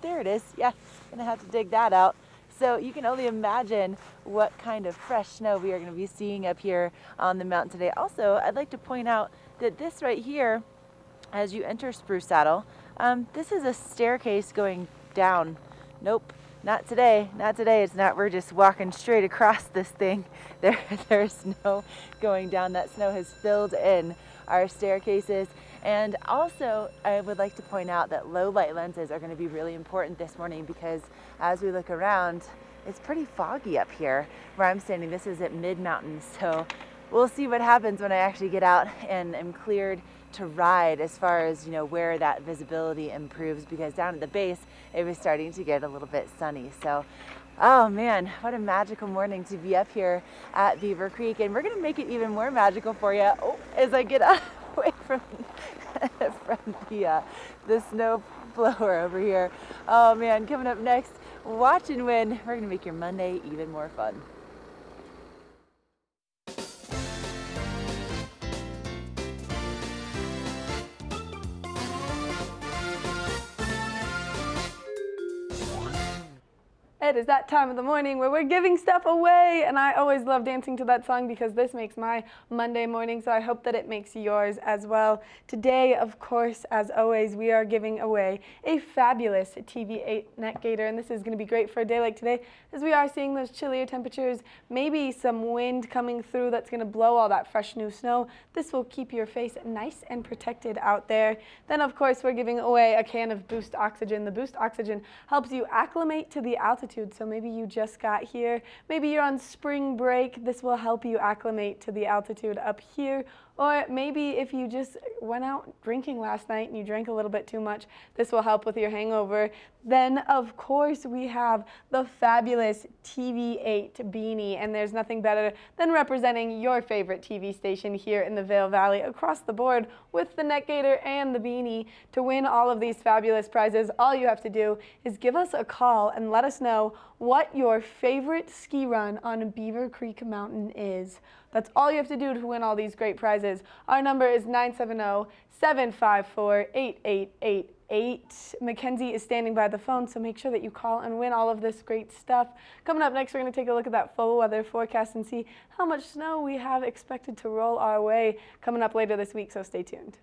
There it is. Yeah, gonna have to dig that out. So you can only imagine what kind of fresh snow we are gonna be seeing up here on the mountain today. Also, I'd like to point out that this right here, as you enter Spruce Saddle, this is a staircase going down. Nope. Not today, not today. It's not, we're just walking straight across this thing. There's snow going down. That snow has filled in our staircases. And also, I would like to point out that low light lenses are going to be really important this morning, because as we look around, it's pretty foggy up here where I'm standing. This is at mid-mountain, so we'll see what happens when I actually get out and am cleared to ride, as far as, you know, where that visibility improves, because down at the base it was starting to get a little bit sunny. So oh man, what a magical morning to be up here at Beaver Creek, and we're gonna make it even more magical for you as I get away from the snow blower over here. Oh man, coming up next, watch and win. We're gonna make your Monday even more fun. It is that time of the morning where we're giving stuff away, and I always love dancing to that song because this makes my Monday morning, so I hope that it makes yours as well. Today, of course, as always, we are giving away a fabulous TV8 neck gaiter, and this is going to be great for a day like today, as we are seeing those chillier temperatures, maybe some wind coming through that's going to blow all that fresh new snow. This will keep your face nice and protected out there. Then, of course, we're giving away a can of Boost Oxygen. The Boost Oxygen helps you acclimate to the altitude. So maybe you just got here, maybe you're on spring break. This will help you acclimate to the altitude up here. Or maybe if you just went out drinking last night and you drank a little bit too much, this will help with your hangover. Then, of course, we have the fabulous TV8 beanie, and there's nothing better than representing your favorite TV station here in the Vail Valley across the board with the neck gaiter and the beanie. To win all of these fabulous prizes, all you have to do is give us a call and let us know what your favorite ski run on Beaver Creek Mountain is. That's all you have to do to win all these great prizes. Our number is 970-754-8888. Mackenzie is standing by the phone, so make sure that you call and win all of this great stuff. Coming up next, we're going to take a look at that full weather forecast and see how much snow we have expected to roll our way coming up later this week, so stay tuned.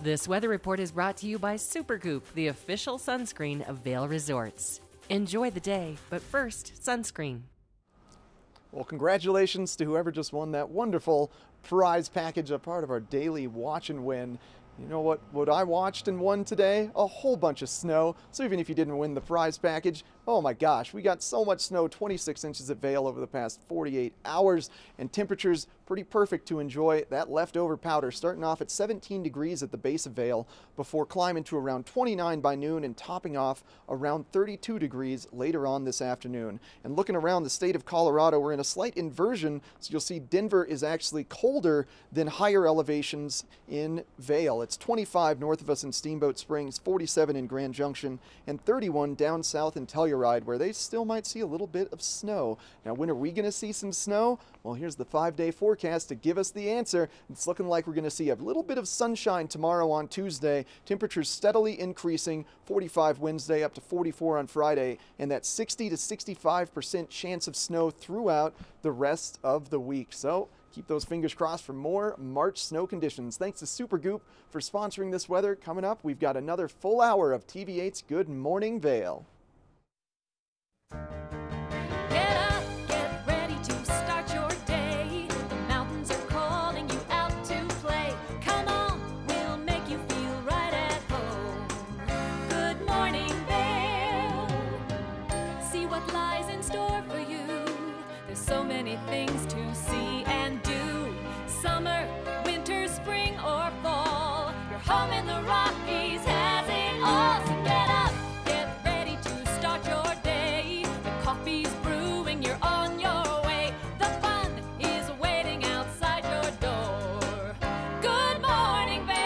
This weather report is brought to you by Supergoop, the official sunscreen of Vail Resorts. Enjoy the day, but first, sunscreen. Well, congratulations to whoever just won that wonderful prize package, a part of our daily watch and win. You know what I watched and won today? A whole bunch of snow. So even if you didn't win the prize package, Oh my gosh, we got so much snow, 26 inches at Vail over the past 48 hours, and temperatures pretty perfect to enjoy that leftover powder, starting off at 17 degrees at the base of Vail before climbing to around 29 by noon and topping off around 32 degrees later on this afternoon. And looking around the state of Colorado, we're in a slight inversion, so you'll see Denver is actually colder than higher elevations in Vail. It's 25 north of us in Steamboat Springs, 47 in Grand Junction, and 31 down south in Telluride, where they still might see a little bit of snow. Now, when are we going to see some snow? Well, here's the 5-day forecast to give us the answer. It's looking like we're going to see a little bit of sunshine tomorrow on Tuesday. Temperatures steadily increasing, 45 Wednesday up to 44 on Friday, and that 60 to 65% chance of snow throughout the rest of the week. So keep those fingers crossed for more March snow conditions. Thanks to Supergoop for sponsoring this weather. Coming up, we've got another full hour of TV8's Good Morning Vail. Get up, get ready to start your day. The mountains are calling you out to play. Come on, we'll make you feel right at home. Good morning, Vail. See what lies in store for you. There's so many things to see and do. Summer, winter, spring, or fall. Your home in the Rockies has it all. So get up, get ready to start your day. The coffee's brewing, you're on your way. The fun is waiting outside your door. Good morning, Vail.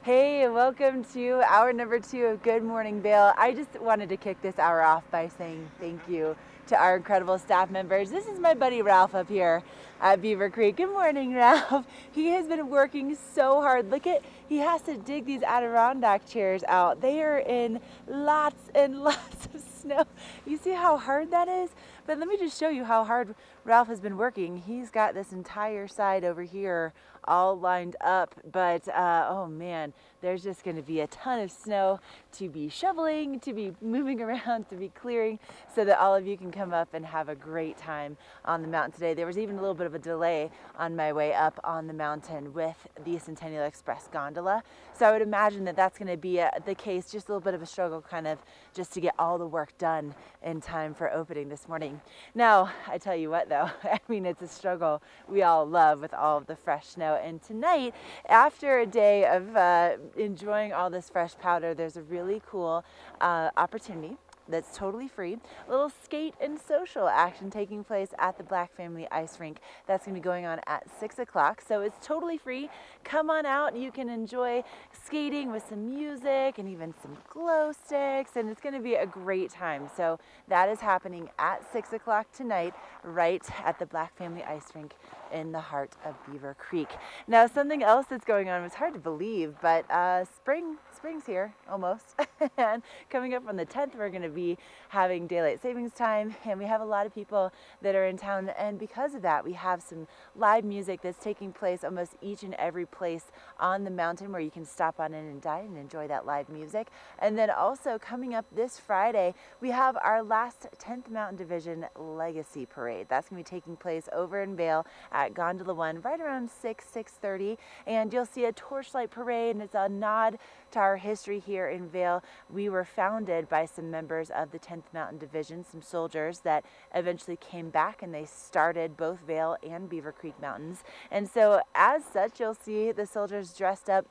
Hey, welcome to hour number 2 of Good Morning Vail. I just wanted to kick this hour off by saying thank you to our incredible staff members. This is my buddy Ralph up here at Beaver Creek. Good morning, Ralph. He has been working so hard. Look at, he has to dig these Adirondack chairs out. They are in lots and lots of snow. You see how hard that is? But let me just show you how hard Ralph has been working. He's got this entire side over here all lined up, but oh man, there's just going to be a ton of snow to be shoveling, to be moving around, to be clearing, so that all of you can come up and have a great time on the mountain today. There was even a little bit of a delay on my way up on the mountain with the Centennial Express gondola, so I would imagine that that's going to be the case, just a little bit of a struggle kind of just to get all the work done in time for opening this morning. Now, I tell you what though, I mean, it's a struggle we all love with all of the fresh snow. And tonight, after a day of enjoying all this fresh powder, there's a really cool opportunity that's totally free. A little skate and social action taking place at the Black Family Ice Rink. That's going to be going on at 6 o'clock. So it's totally free. Come on out. You can enjoy skating with some music and even some glow sticks. And it's going to be a great time. So that is happening at 6 o'clock tonight, right at the Black Family Ice Rink in the heart of Beaver Creek. Now, something else that's going on, it's hard to believe, but spring's here almost. And coming up on the 10th, we're going to be having daylight savings time, and we have a lot of people that are in town, and because of that, we have some live music that's taking place almost each and every place on the mountain where you can stop on in and dine and enjoy that live music. And then also coming up this Friday, we have our last 10th Mountain Division Legacy Parade. That's going to be taking place over in Vail at Gondola 1 right around 6:30, and you'll see a torchlight parade, and it's a nod to our history here in Vail. We were founded by some members of the 10th Mountain Division, some soldiers that eventually came back, and they started both Vail and Beaver Creek Mountains. And so as such, you'll see the soldiers dressed up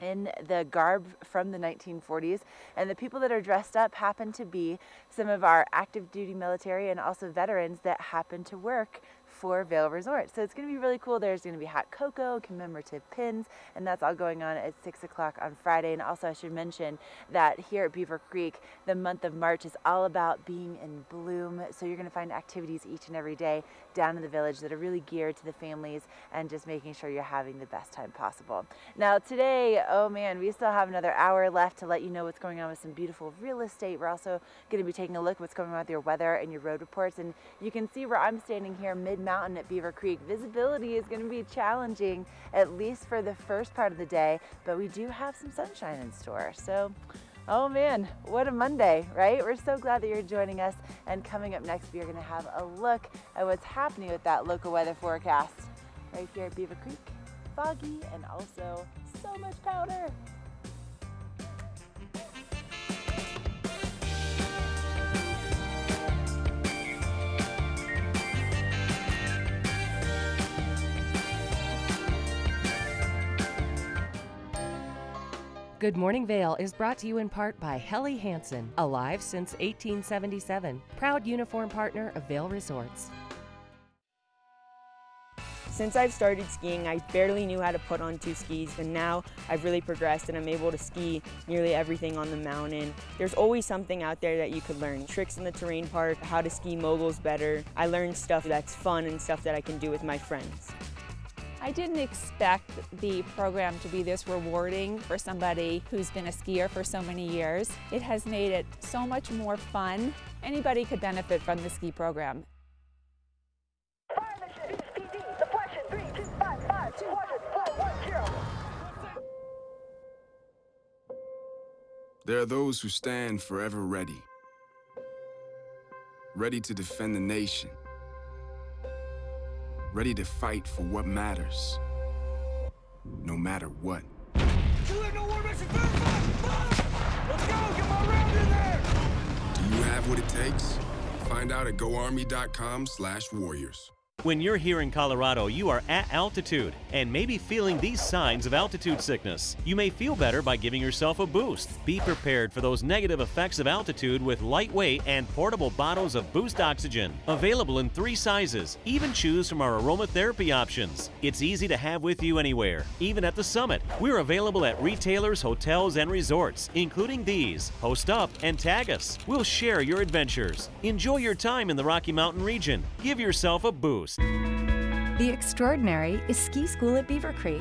in the garb from the 1940s, and the people that are dressed up happen to be some of our active duty military and also veterans that happen to work for Vail Resort. So it's going to be really cool. There's going to be hot cocoa, commemorative pins, and that's all going on at 6 o'clock on Friday. And also I should mention that here at Beaver Creek, the month of March is all about being in bloom. So you're going to find activities each and every day down in the village that are really geared to the families and just making sure you're having the best time possible. Now today, oh man, we still have another hour left to let you know what's going on with some beautiful real estate. We're also going to be taking a look at what's going on with your weather and your road reports. And you can see where I'm standing here mid-mountain at Beaver Creek. Visibility is going to be challenging, at least for the first part of the day, but we do have some sunshine in store. So, oh man, what a Monday, right? We're so glad that you're joining us. And coming up next, we are going to have a look at what's happening with that local weather forecast right here at Beaver Creek foggy and also so much powder. Good Morning Vail is brought to you in part by Helly Hansen, alive since 1877, proud uniform partner of Vail Resorts. Since I've started skiing, I barely knew how to put on 2 skis, and now I've really progressed and I'm able to ski nearly everything on the mountain. There's always something out there that you could learn. Tricks in the terrain park, how to ski moguls better. I learned stuff that's fun and stuff that I can do with my friends. I didn't expect the program to be this rewarding for somebody who's been a skier for so many years. It has made it so much more fun. Anybody could benefit from the ski program. There are those who stand forever ready, ready to defend the nation, ready to fight for what matters, no matter what. Do you have what it takes? Find out at goarmy.com/warriors. When you're here in Colorado, you are at altitude and maybe feeling these signs of altitude sickness. You may feel better by giving yourself a boost. Be prepared for those negative effects of altitude with lightweight and portable bottles of Boost Oxygen. Available in 3 sizes. Even choose from our aromatherapy options. It's easy to have with you anywhere, even at the summit. We're available at retailers, hotels, and resorts, including these. Post up and tag us. We'll share your adventures. Enjoy your time in the Rocky Mountain region. Give yourself a boost. The Extraordinary is ski school at Beaver Creek.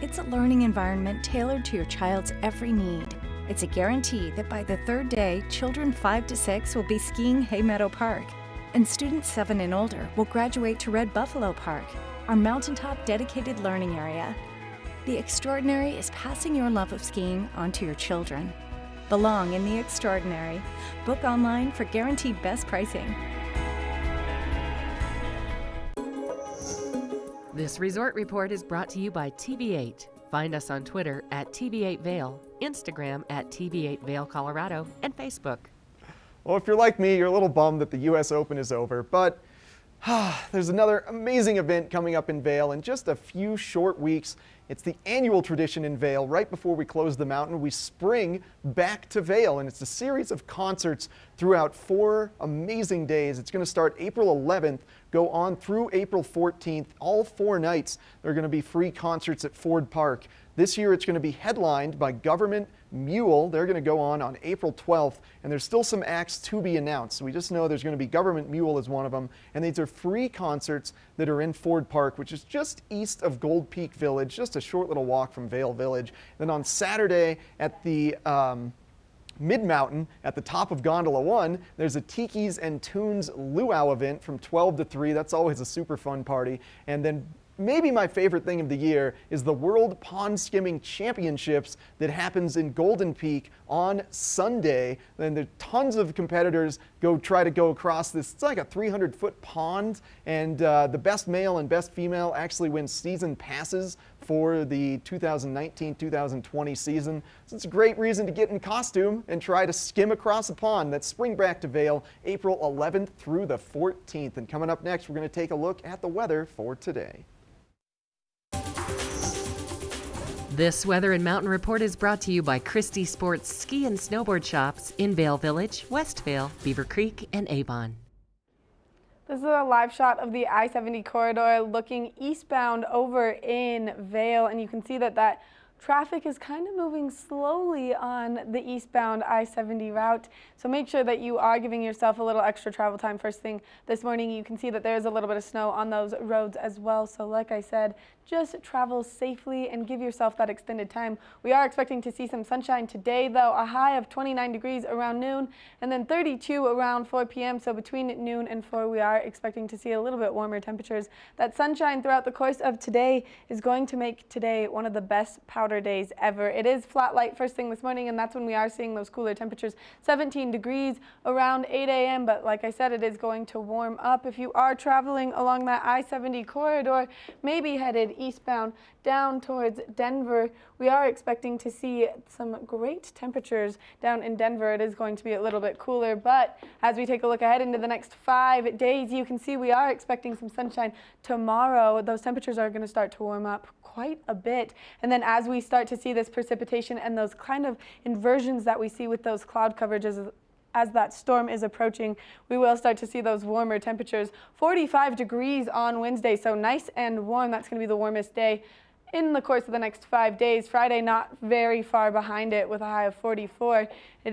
It's a learning environment tailored to your child's every need. It's a guarantee that by the 3rd day, children 5 to 6 will be skiing Hay Meadow Park, and students 7 and older will graduate to Red Buffalo Park, our mountaintop dedicated learning area. The Extraordinary is passing your love of skiing onto your children. Belong in the Extraordinary. Book online for guaranteed best pricing. This resort report is brought to you by TV8. Find us on Twitter at TV8 Vail, Instagram at TV8 Vail Colorado, and Facebook. Well, if you're like me, you're a little bummed that the U.S. Open is over, but there's another amazing event coming up in Vail in just a few short weeks. It's the annual tradition in Vail. Right before we close the mountain, we spring back to Vail, and it's a series of concerts throughout 4 amazing days. It's going to start April 11th, go on through April 14th. All 4 nights, there are going to be free concerts at Ford Park. This year, it's going to be headlined by Government Mule. They're going to go on April 12th, and there's still some acts to be announced. We just know there's going to be Government Mule as one of them, and these are free concerts that are in Ford Park, which is just east of Gold Peak Village, just a short little walk from Vail Village. Then on Saturday at the Mid-Mountain at the top of Gondola 1, there's a Tiki's and Tunes Luau event from 12 to 3. That's always a super fun party. And then maybe my favorite thing of the year is the World Pond Skimming Championships that happens in Golden Peak on Sunday. Then there tons of competitors try to go across this. It's like a 300-foot pond, and the best male and best female actually win season passes for the 2019-2020 season. So it's a great reason to get in costume and try to skim across a pond. That's Spring Back to Vail, April 11th through the 14th. And coming up next, we're going to take a look at the weather for today. This Weather and Mountain Report is brought to you by Christie Sports Ski and Snowboard Shops in Vail Village, West Vail, Beaver Creek, and Avon. This is a live shot of the I-70 corridor looking eastbound over in Vail, and you can see that traffic is kind of moving slowly on the eastbound I-70 route. So make sure that you are giving yourself a little extra travel time first thing this morning. You can see that there is a little bit of snow on those roads as well. So like I said, just travel safely and give yourself that extended time. We are expecting to see some sunshine today, though, a high of 29 degrees around noon and then 32 around 4 p.m. So between noon and 4, we are expecting to see a little bit warmer temperatures. That sunshine throughout the course of today is going to make today one of the best powder powder days ever. It is flat light first thing this morning, and that's when we are seeing those cooler temperatures, 17 degrees around 8 a.m. But like I said, it is going to warm up. If you are traveling along that I-70 corridor, maybe headed eastbound down towards Denver, we are expecting to see some great temperatures down in Denver. It is going to be a little bit cooler, but as we take a look ahead into the next 5 days, you can see we are expecting some sunshine tomorrow. Those temperatures are going to start to warm up quite a bit. And then as we start to see this precipitation and those kind of inversions that we see with those cloud coverages as that storm is approaching, we will start to see those warmer temperatures. 45 degrees on Wednesday, so nice and warm. That's going to be the warmest day in the course of the next 5 days. Friday not very far behind it with a high of 44.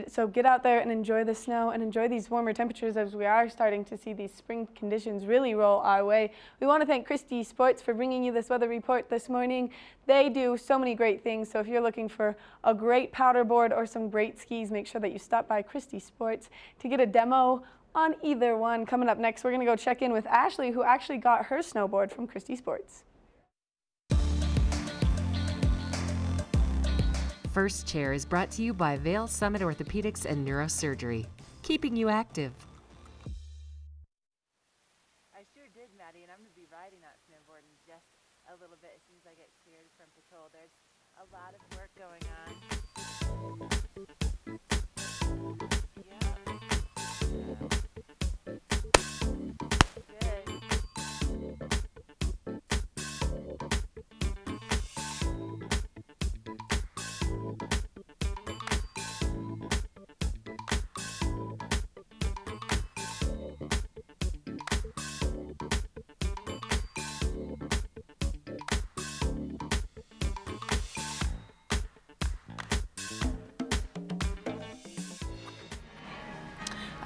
So get out there and enjoy the snow and enjoy these warmer temperatures as we are starting to see these spring conditions really roll our way. We want to thank Christie Sports for bringing you this weather report this morning. They do so many great things, so if you're looking for a great powder board or some great skis, make sure that you stop by Christie Sports to get a demo on either one. Coming up next, we're going to go check in with Ashley, who actually got her snowboard from Christie Sports. First Chair is brought to you by Vail Summit Orthopedics and Neurosurgery, keeping you active. I sure did, Maddie, and I'm going to be riding that snowboard in just a little bit as soon as I get cleared from patrol. There's a lot of work going on.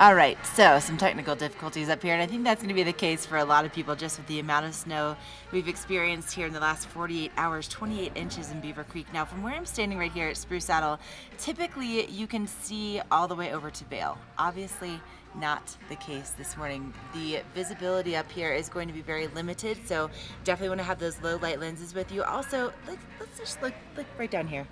All right, so some technical difficulties up here, and I think that's going to be the case for a lot of people just with the amount of snow we've experienced here in the last 48 hours, 28 inches in Beaver Creek. Now, from where I'm standing right here at Spruce Saddle, typically you can see all the way over to Vail. Obviously, not the case this morning. The visibility up here is going to be very limited, so definitely want to have those low light lenses with you. Also, let's just look right down here.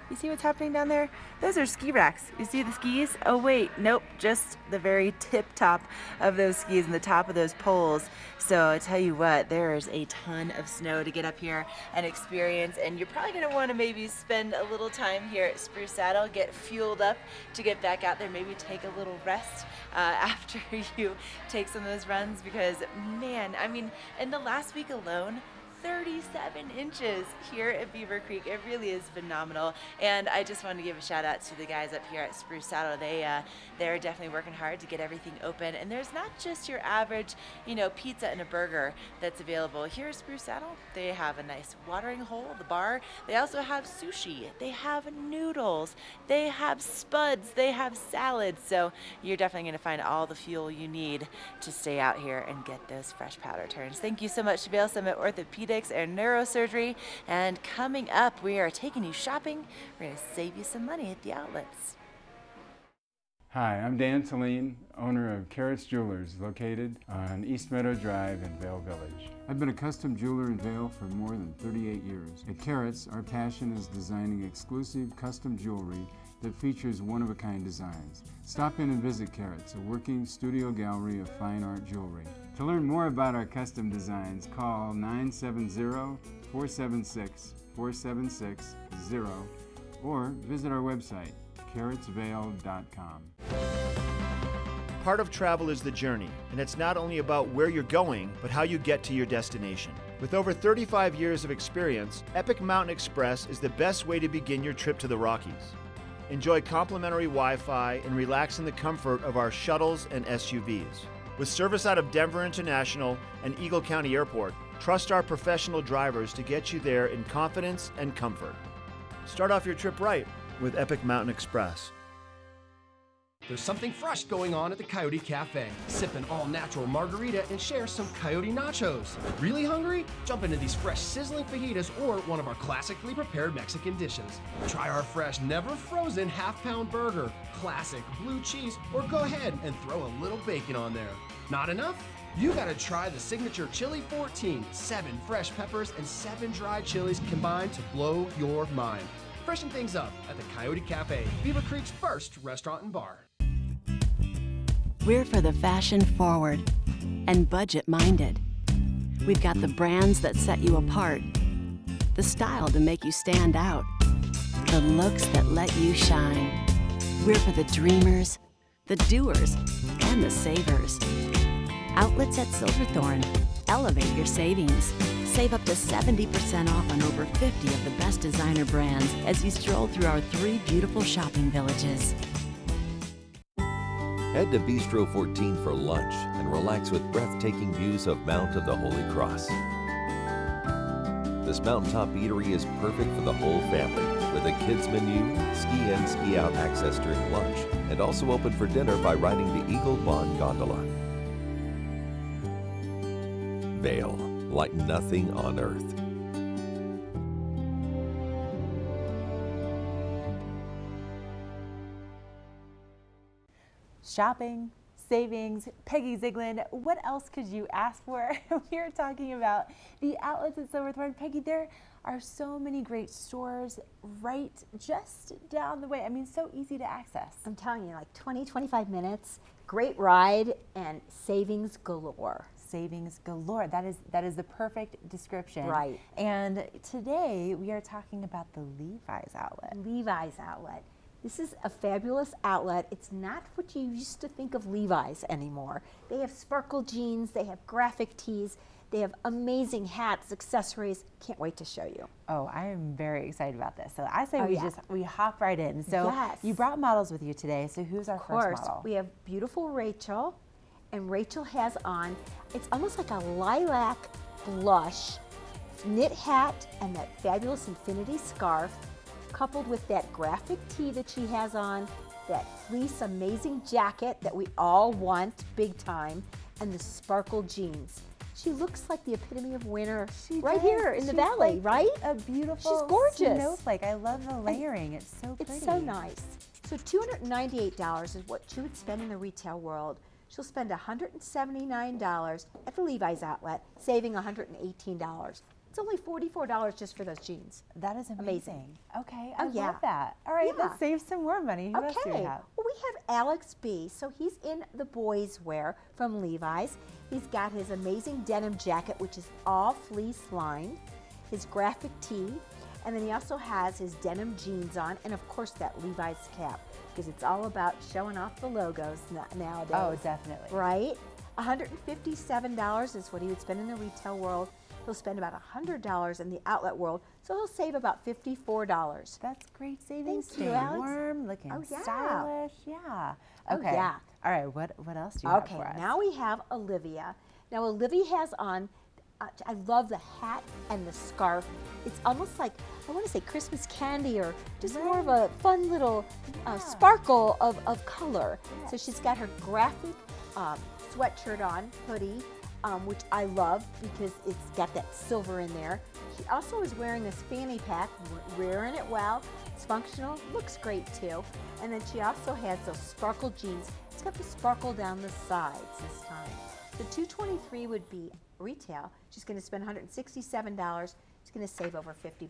You see what's happening down there? Those are ski racks. You see the skis? Oh wait, nope, just the very tip top of those skis and the top of those poles. So I tell you what, there is a ton of snow to get up here and experience, and you're probably gonna wanna maybe spend a little time here at Spruce Saddle, get fueled up to get back out there, maybe take a little rest after you take some of those runs, because man, I mean, in the last week alone, 37 inches here at Beaver Creek. It really is phenomenal, and I just wanted to give a shout out to the guys up here at Spruce Saddle. They're definitely working hard to get everything open, and there's not just your average, pizza and a burger that's available here at Spruce Saddle. They have a nice watering hole, the bar. They also have sushi. They have noodles. They have spuds. They have salads. So you're definitely going to find all the fuel you need to stay out here and get those fresh powder turns. Thank you so much to Vail Summit Orthopedics and Neurosurgery, and coming up we are taking you shopping. We're going to save you some money at the outlets. Hi, I'm Dan Saline, owner of Carrots Jewelers, located on East Meadow Drive in Vail Village. I've been a custom jeweler in Vail for more than 38 years. At Carrots, our passion is designing exclusive custom jewelry that features one-of-a-kind designs. Stop in and visit Carrots, a working studio gallery of fine art jewelry. To learn more about our custom designs, call 970-476-4760 or visit our website, carrotsvale.com. Part of travel is the journey, and it's not only about where you're going, but how you get to your destination. With over 35 years of experience, Epic Mountain Express is the best way to begin your trip to the Rockies. Enjoy complimentary Wi-Fi and relax in the comfort of our shuttles and SUVs. With service out of Denver International and Eagle County Airport, trust our professional drivers to get you there in confidence and comfort. Start off your trip right with Epic Mountain Express. There's something fresh going on at the Coyote Cafe. Sip an all-natural margarita and share some Coyote nachos. Really hungry? Jump into these fresh sizzling fajitas or one of our classically prepared Mexican dishes. Try our fresh, never-frozen half-pound burger, classic blue cheese, or go ahead and throw a little bacon on there. Not enough? You gotta try the signature Chili 14, 7 fresh peppers and 7 dried chilies combined to blow your mind. Freshen things up at the Coyote Cafe, Beaver Creek's first restaurant and bar. We're for the fashion-forward and budget-minded. We've got the brands that set you apart, the style to make you stand out, the looks that let you shine. We're for the dreamers, the doers, and the savers. Outlets at Silverthorne. Elevate your savings. Save up to 70% off on over 50 of the best designer brands as you stroll through our 3 beautiful shopping villages. Head to Bistro 14 for lunch and relax with breathtaking views of Mount of the Holy Cross. This mountaintop eatery is perfect for the whole family with a kids menu, ski in, ski out access during lunch, and also open for dinner by riding the Eagle Bond gondola. Vail, like nothing on earth. Shopping, savings, Peggy Ziegland, what else could you ask for? We are talking about the outlets at Silverthorne. Peggy, there are so many great stores right just down the way. I mean, so easy to access. I'm telling you, like 20, 25 minutes, great ride, and savings galore. Savings galore. That is the perfect description. Right. And today we are talking about the Levi's outlet. Levi's outlet. This is a fabulous outlet. It's not what you used to think of Levi's anymore. They have sparkle jeans, they have graphic tees, they have amazing hats, accessories. Can't wait to show you. Oh, I am very excited about this. So I say we hop right in. So yes. You brought models with you today. So who's our first model? We have beautiful Rachel, and Rachel has on, it's almost like a lilac blush knit hat and that fabulous infinity scarf, coupled with that graphic tee that she has on, that fleece amazing jacket that we all want big time, and the sparkle jeans. She looks like the epitome of winter right here in the valley, like right? A beautiful She's gorgeous. snowflake. I love the layering. It's so pretty. It's so nice. So $298 is what she would spend in the retail world. She'll spend $179 at the Levi's outlet, saving $118. It's only $44 just for those jeans. That is amazing. Okay, I love that. All right, let's save some more money. Who else do we have? Well, we have Alex B. So he's in the boys' wear from Levi's. He's got his amazing denim jacket, which is all fleece lined, his graphic tee, and then he also has his denim jeans on, and of course that Levi's cap, because it's all about showing off the logos nowadays. Oh, definitely. Right? $157 is what he would spend in the retail world. He'll spend about $100 in the outlet world, so he'll save about $54. That's great savings. Thank you, Staying Alex. warm, looking Oh, yeah. stylish. Yeah. Oh, Okay. yeah. All right. What else do you have for us? Now we have Olivia. Now Olivia has on, I love the hat and the scarf. It's almost like, I want to say Christmas candy, or just more of a fun little sparkle of color. So she's got her graphic sweatshirt on, hoodie, which I love because it's got that silver in there. She also is wearing this fanny pack, wearing it well. It's functional, looks great too. And then she also has those sparkle jeans. It's got the sparkle down the sides this time. The $223 would be retail. She's going to spend $167. She's going to save over $50.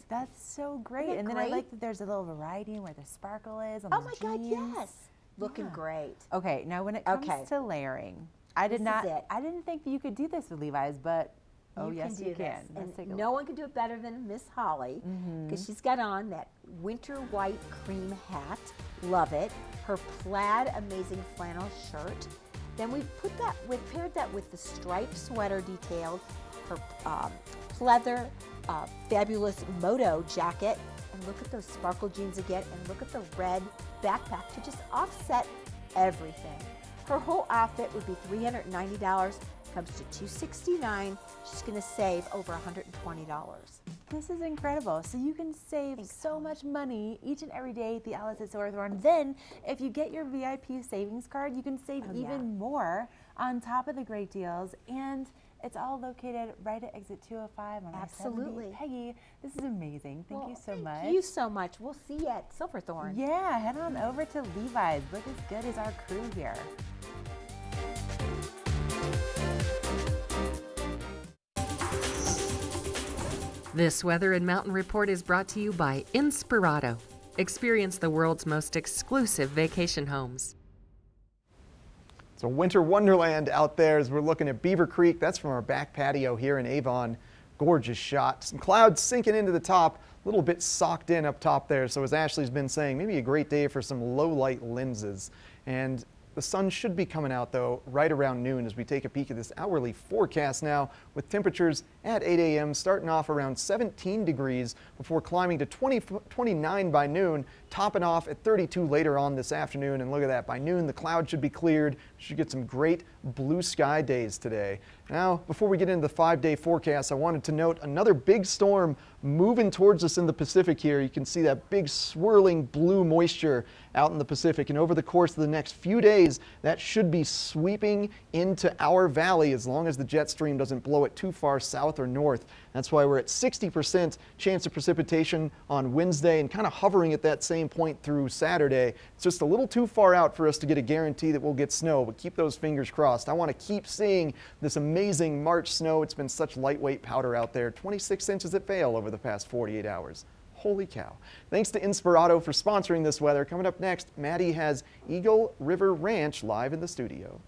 That's so great. And then I like that there's a little variety where the sparkle is on the jeans. God, yes. Looking great. Okay, now when it comes to layering, I didn't think that you could do this with Levi's, but yes, you can. And no one can do it better than Miss Holly, because she's got on that winter white cream hat. Love it. Her plaid amazing flannel shirt. Then we paired that with the striped sweater detailed, her pleather fabulous moto jacket, and look at those sparkle jeans again, and look at the red backpack to just offset everything. Her whole outfit would be $390, comes to $269. She's going to save over $120. This is incredible. So you can save so much money each and every day at the outlets at Silverthorne. Then, if you get your VIP savings card, you can save even more on top of the great deals. And it's all located right at exit 205 on Absolutely. I-70. Peggy, this is amazing. Thank you so much. Thank you so much. We'll see you at Silverthorne. Yeah, head on over to Levi's. Look as good as our crew here. This Weather and Mountain Report is brought to you by Inspirato. Experience the world's most exclusive vacation homes. It's a winter wonderland out there as we're looking at Beaver Creek. That's from our back patio here in Avon. Gorgeous shot. Some clouds sinking into the top, a little bit socked in up top there. So as Ashley's been saying, maybe a great day for some low light lenses. And the sun should be coming out though right around noon as we take a peek at this hourly forecast now, with temperatures at 8 a.m. starting off around 17 degrees before climbing to 29 by noon, topping off at 32 later on this afternoon. And look at that, by noon the clouds should be cleared. Should get some great blue sky days today. Now, before we get into the 5-day forecast, I wanted to note another big storm moving towards us in the Pacific here. You can see that big swirling blue moisture out in the Pacific, and over the course of the next few days that should be sweeping into our valley as long as the jet stream doesn't blow it too far south or north. That's why we're at 60% chance of precipitation on Wednesday and kind of hovering at that same point through Saturday. It's just a little too far out for us to get a guarantee that we'll get snow, but keep those fingers crossed. I want to keep seeing this amazing March snow. It's been such lightweight powder out there. 26 inches at Vail over the past 48 hours. Holy cow. Thanks to Inspirato for sponsoring this weather. Coming up next, Maddie has Eagle River Ranch live in the studio.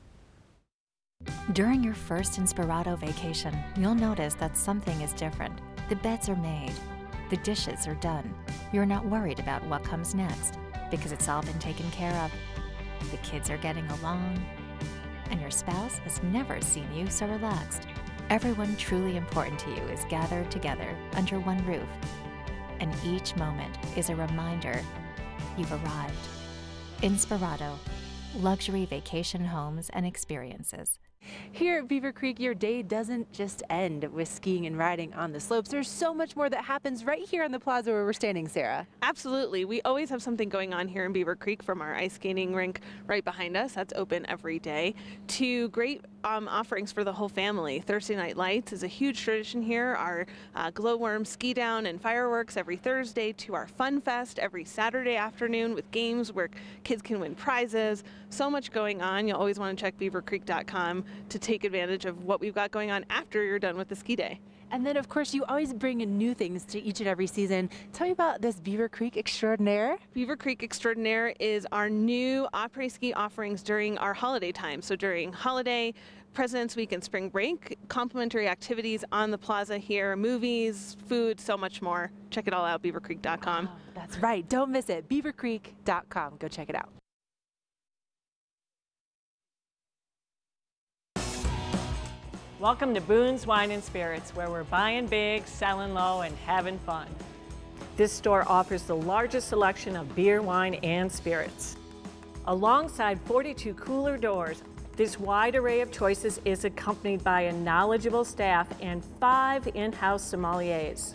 During your first Inspirato vacation, you'll notice that something is different. The beds are made. The dishes are done. You're not worried about what comes next because it's all been taken care of. The kids are getting along, and your spouse has never seen you so relaxed. Everyone truly important to you is gathered together under one roof, and each moment is a reminder you've arrived. Inspirato, luxury vacation homes and experiences. Here at Beaver Creek, your day doesn't just end with skiing and riding on the slopes. There's so much more that happens right here on the plaza where we're standing, Sarah. Absolutely. We always have something going on here in Beaver Creek, from our ice skating rink right behind us, that's open every day, to great offerings for the whole family. Thursday Night Lights is a huge tradition here. Our glowworm ski down and fireworks every Thursday, to our Fun Fest every Saturday afternoon with games where kids can win prizes. So much going on. You'll always want to check beavercreek.com to take advantage of what we've got going on after you're done with the ski day. And then, of course, you always bring in new things to each and every season. Tell me about this Beaver Creek Extraordinaire. Beaver Creek Extraordinaire is our new après-ski offerings during our holiday time. So during holiday, President's Week and spring break, complimentary activities on the plaza here, movies, food, so much more. Check it all out, beavercreek.com. Oh, that's right. Don't miss it. beavercreek.com. Go check it out. Welcome to Boone's Wine and Spirits, where we're buying big, selling low, and having fun. This store offers the largest selection of beer, wine, and spirits. Alongside 42 cooler doors, this wide array of choices is accompanied by a knowledgeable staff and 5 in-house sommeliers.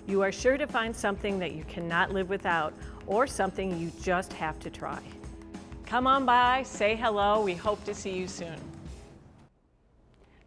You are sure to find something that you cannot live without, or something you just have to try. Come on by, say hello, we hope to see you soon.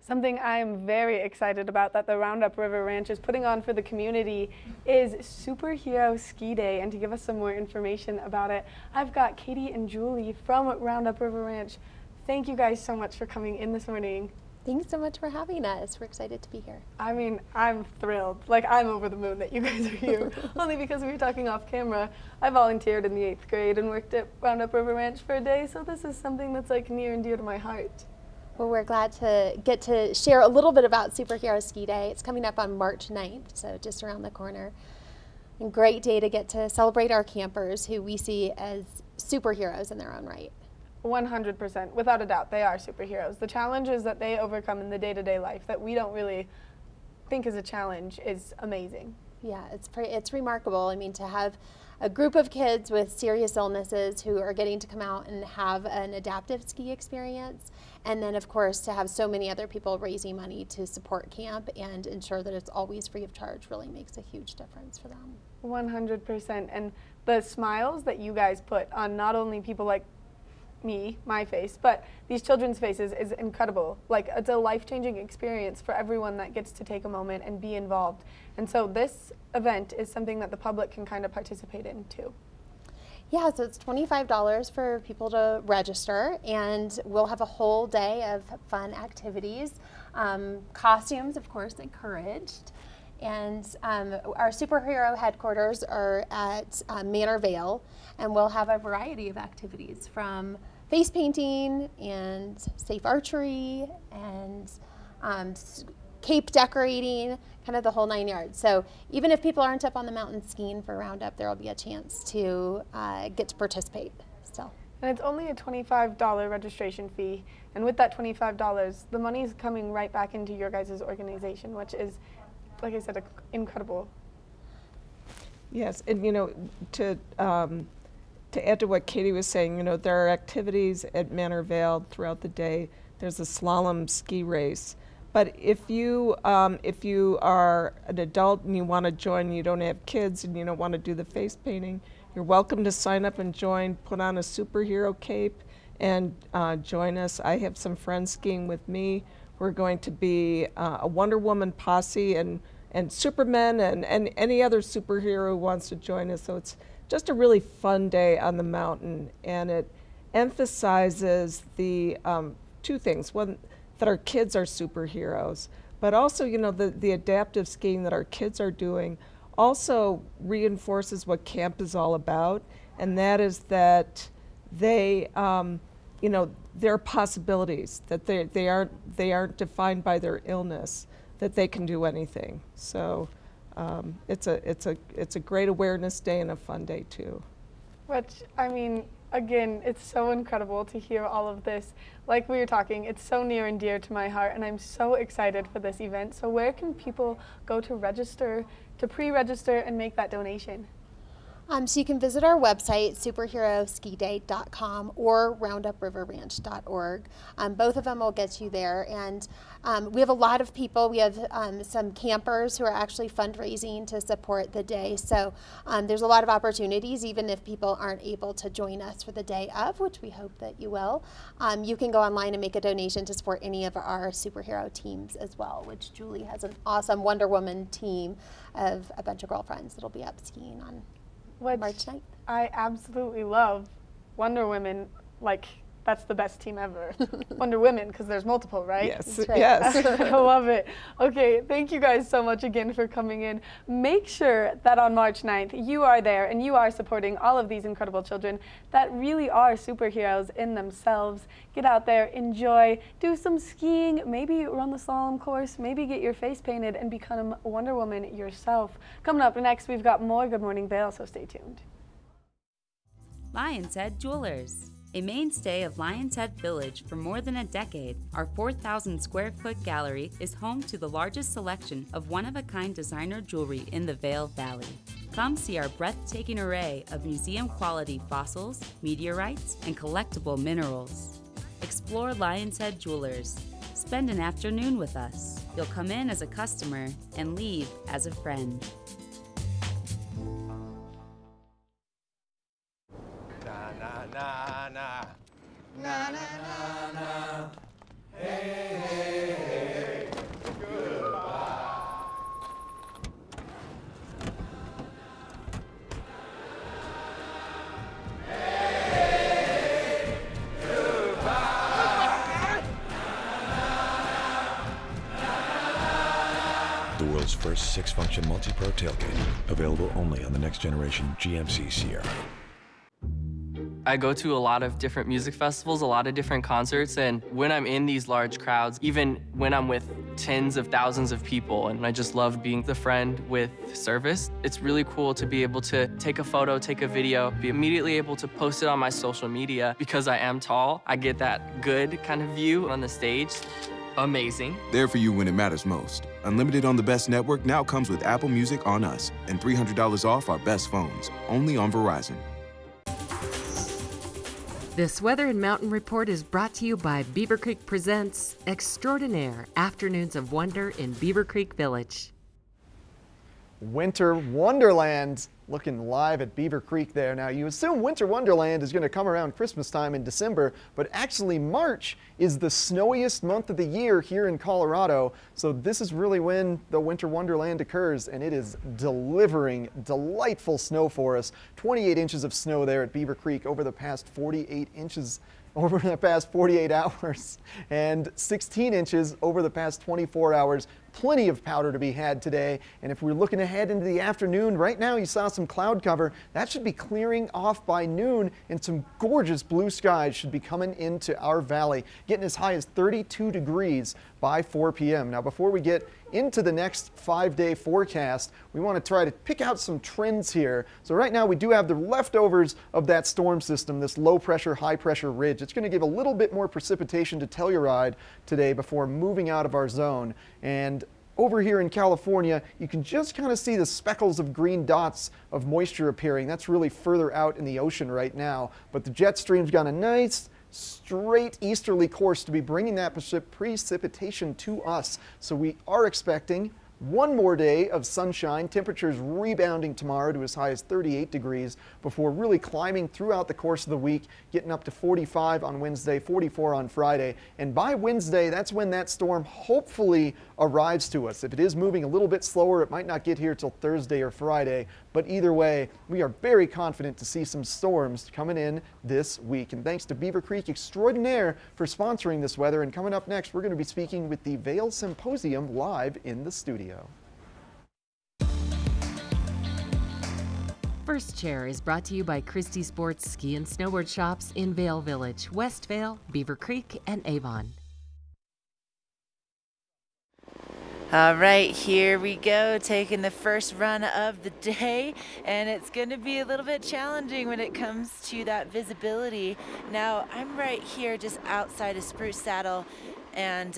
Something I am very excited about that the Roundup River Ranch is putting on for the community is Superhero Ski Day. And to give us some more information about it, I've got Katie and Julie from Roundup River Ranch. Thank you guys so much for coming in this morning. Thanks so much for having us. We're excited to be here. I mean, I'm thrilled. Like, I'm over the moon that you guys are here. Only because we were talking off camera. I volunteered in the 8th grade and worked at Roundup River Ranch for a day, so this is something that's like near and dear to my heart. Well, we're glad to get to share a little bit about Superhero Ski Day. It's coming up on March 9th, so just around the corner. And great day to get to celebrate our campers, who we see as superheroes in their own right. 100%, without a doubt, they are superheroes. The challenges that they overcome in the day-to-day life that we don't really think is a challenge is amazing. Yeah, it's remarkable. I mean, to have a group of kids with serious illnesses who are getting to come out and have an adaptive ski experience. And then, of course, to have so many other people raising money to support camp and ensure that it's always free of charge really makes a huge difference for them. 100%. And the smiles that you guys put on not only people like me, my face, but these children's faces is incredible. Like, it's a life-changing experience for everyone that gets to take a moment and be involved. And so this event is something that the public can kind of participate in too. Yeah, so it's $25 for people to register, and we'll have a whole day of fun activities. Costumes, of course, encouraged. And our superhero headquarters are at Manor Vale, and we'll have a variety of activities from face painting and safe archery and cape decorating, kind of the whole 9 yards. So even if people aren't up on the mountain skiing for Roundup, there will be a chance to get to participate still. And it's only a $25 registration fee, and with that $25, the money is coming right back into your guys' organization, which is, like I said, incredible. Yes, and you know, to add to what Katie was saying, you know, there are activities at Manor Vale throughout the day. There's a slalom ski race. But if you are an adult and you want to join, you don't have kids and you don't want to do the face painting, you're welcome to sign up and join, put on a superhero cape and join us. I have some friends skiing with me. We're going to be a Wonder Woman posse and Superman and any other superhero who wants to join us. So it's just a really fun day on the mountain, and it emphasizes the two things. One, that our kids are superheroes, but also, you know, the adaptive skiing that our kids are doing also reinforces what camp is all about, and that is that they, you know, there are possibilities, that they aren't defined by their illness, that they can do anything. So it's a great awareness day and a fun day too. Which, I mean, again, it's so incredible to hear all of this. Like we were talking, it's so near and dear to my heart, and I'm so excited for this event. So where can people go to register, to pre-register and make that donation? So you can visit our website, superheroskiday.com or roundupriverranch.org. Both of them will get you there. And we have a lot of people. We have some campers who are actually fundraising to support the day. So there's a lot of opportunities, even if people aren't able to join us for the day of, which we hope that you will. You can go online and make a donation to support any of our superhero teams as well, which Julie has an awesome Wonder Woman team of a bunch of girlfriends that'll be up skiing on March 9th. I absolutely love Wonder Women. Like, that's the best team ever. Wonder Women, because there's multiple, right? Yes, right. Yes. I love it. Okay, thank you guys so much again for coming in. Make sure that on March 9th you are there and you are supporting all of these incredible children that really are superheroes in themselves. Get out there, enjoy, do some skiing, maybe run the slalom course, maybe get your face painted and become Wonder Woman yourself. Coming up next, we've got more Good Morning Vail, so stay tuned. Lion's Head Jewelers. A mainstay of Lion's Head Village for more than a decade, our 4,000 square foot gallery is home to the largest selection of one-of-a-kind designer jewelry in the Vail Valley. Come see our breathtaking array of museum-quality fossils, meteorites, and collectible minerals. Explore Lion's Head Jewelers. Spend an afternoon with us. You'll come in as a customer and leave as a friend. Na na na na, hey hey hey, goodbye. Hey, goodbye. The world's first 6-function multi-pro tailgate, available only on the next generation GMC Sierra. I go to a lot of different music festivals, a lot of different concerts, and when I'm in these large crowds, even when I'm with tens of thousands of people, and I just love being the friend with service, it's really cool to be able to take a photo, take a video, be immediately able to post it on my social media. Because I am tall, I get that good kind of view on the stage. Amazing. There for you when it matters most. Unlimited on the best network now comes with Apple Music on us and $300 off our best phones, only on Verizon. This Weather and Mountain Report is brought to you by Beaver Creek Presents Extraordinaire Afternoons of Wonder in Beaver Creek Village. Winter Wonderland looking live at Beaver Creek there. Now you assume Winter Wonderland is going to come around Christmas time in December, but actually March is the snowiest month of the year here in Colorado. So this is really when the Winter Wonderland occurs, and it is delivering delightful snow for us. 28 inches of snow there at Beaver Creek over the past 48 inches over the past 48 hours and 16 inches over the past 24 hours. Plenty of powder to be had today. And if we're looking ahead into the afternoon, right now you saw some cloud cover. That should be clearing off by noon, and some gorgeous blue skies should be coming into our valley, getting as high as 32 degrees by 4 p.m. Now, before we get into the next 5-day forecast, we want to try to pick out some trends here. So right now we do have the leftovers of that storm system, this low pressure, high pressure ridge. It's going to give a little bit more precipitation to Telluride today before moving out of our zone. And over here in California, you can just kind of see the speckles of green dots of moisture appearing. That's really further out in the ocean right now. But the jet stream's got a nice straight easterly course to be bringing that precipitation to us. So we are expecting one more day of sunshine, temperatures rebounding tomorrow to as high as 38 degrees before really climbing throughout the course of the week, getting up to 45 on Wednesday, 44 on Friday. And by Wednesday, that's when that storm hopefully arrives to us. If it is moving a little bit slower, it might not get here till Thursday or Friday. But either way, we are very confident to see some storms coming in this week. And thanks to Beaver Creek Extraordinaire for sponsoring this weather. And coming up next, we're going to be speaking with the Vail Symposium live in the studio. First Chair is brought to you by Christie Sports Ski and Snowboard Shops in Vail Village, West Vail, Beaver Creek, and Avon. All right, here we go, taking the first run of the day, and it's going to be a little bit challenging when it comes to that visibility. Now, I'm right here just outside of Spruce Saddle, and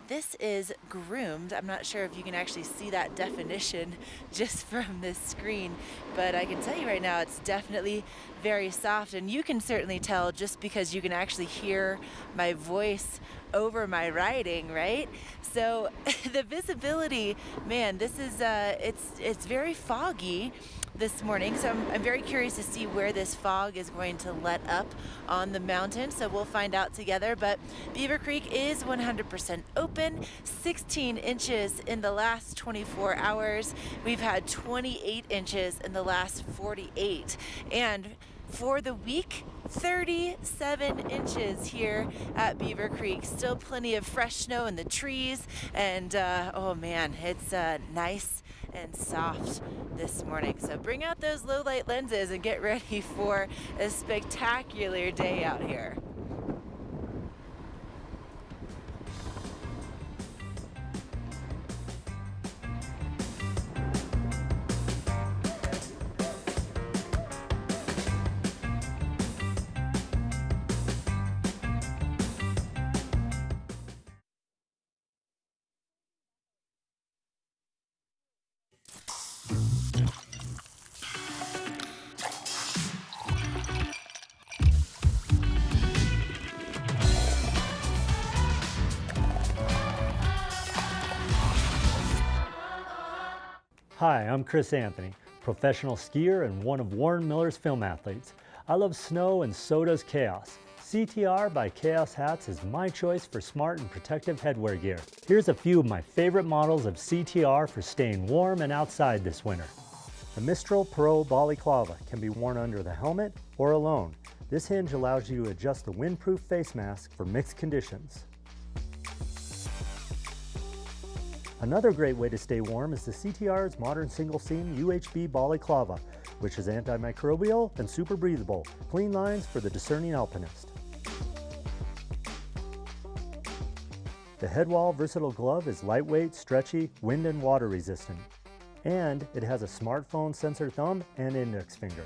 this is groomed. I'm not sure if you can actually see that definition just from this screen, but I can tell you right now it's definitely very soft, and you can certainly tell just because you can actually hear my voice over my riding, right? So the visibility, man, this is it's very foggy this morning, so I'm very curious to see where this fog is going to let up on the mountain, so we'll find out together. But Beaver Creek is 100% open, 16 inches in the last 24 hours. We've had 28 inches in the last 48, and for the week, 37 inches here at Beaver Creek. Still plenty of fresh snow in the trees, and oh man, it's nice and soft this morning. So bring out those low light lenses and get ready for a spectacular day out here. Hi, I'm Chris Anthony, professional skier and one of Warren Miller's film athletes. I love snow and so does Chaos. CTR by Chaos Hats is my choice for smart and protective headwear gear. Here's a few of my favorite models of CTR for staying warm and outside this winter. The Mistral Pro Balaclava can be worn under the helmet or alone. This hinge allows you to adjust the windproof face mask for mixed conditions. Another great way to stay warm is the CTR's modern single-seam UHB Balaclava, which is antimicrobial and super breathable, clean lines for the discerning alpinist. The Headwall Versatile Glove is lightweight, stretchy, wind and water resistant, and it has a smartphone sensor thumb and index finger.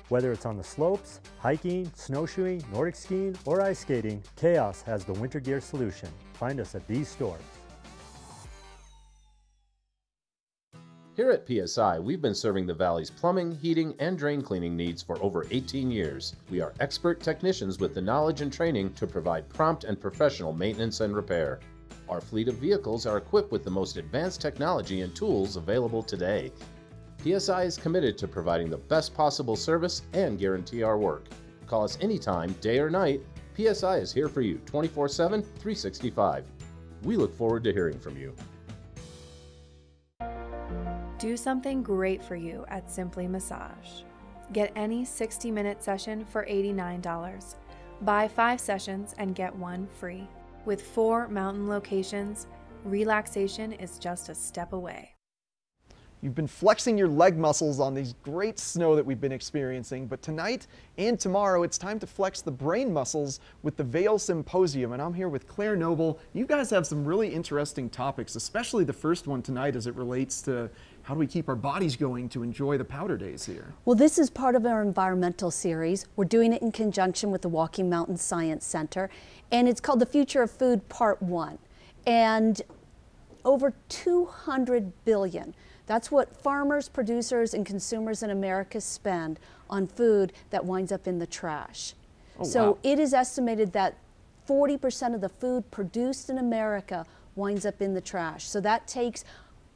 Whether it's on the slopes, hiking, snowshoeing, Nordic skiing, or ice skating, Chaos has the winter gear solution. Find us at these stores. Here at PSI, we've been serving the Valley's plumbing, heating, and drain cleaning needs for over 18 years. We are expert technicians with the knowledge and training to provide prompt and professional maintenance and repair. Our fleet of vehicles are equipped with the most advanced technology and tools available today. PSI is committed to providing the best possible service and guarantee our work. Call us anytime, day or night. PSI is here for you 24/7, 365. We look forward to hearing from you. Do something great for you at Simply Massage. Get any 60-minute session for $89. Buy 5 sessions and get 1 free. With 4 mountain locations, relaxation is just a step away. You've been flexing your leg muscles on these great snow that we've been experiencing, but tonight and tomorrow it's time to flex the brain muscles with the Vail Symposium, and I'm here with Claire Noble. You guys have some really interesting topics, especially the first one tonight as it relates to how do we keep our bodies going to enjoy the powder days here. Well, this is part of our environmental series. We're doing it in conjunction with the Walking Mountain Science Center, and it's called The Future of Food Part 1. And over 200 billion. That's what farmers, producers, and consumers in America spend on food that winds up in the trash. Oh, so wow. It is estimated that 40% of the food produced in America winds up in the trash. So that takes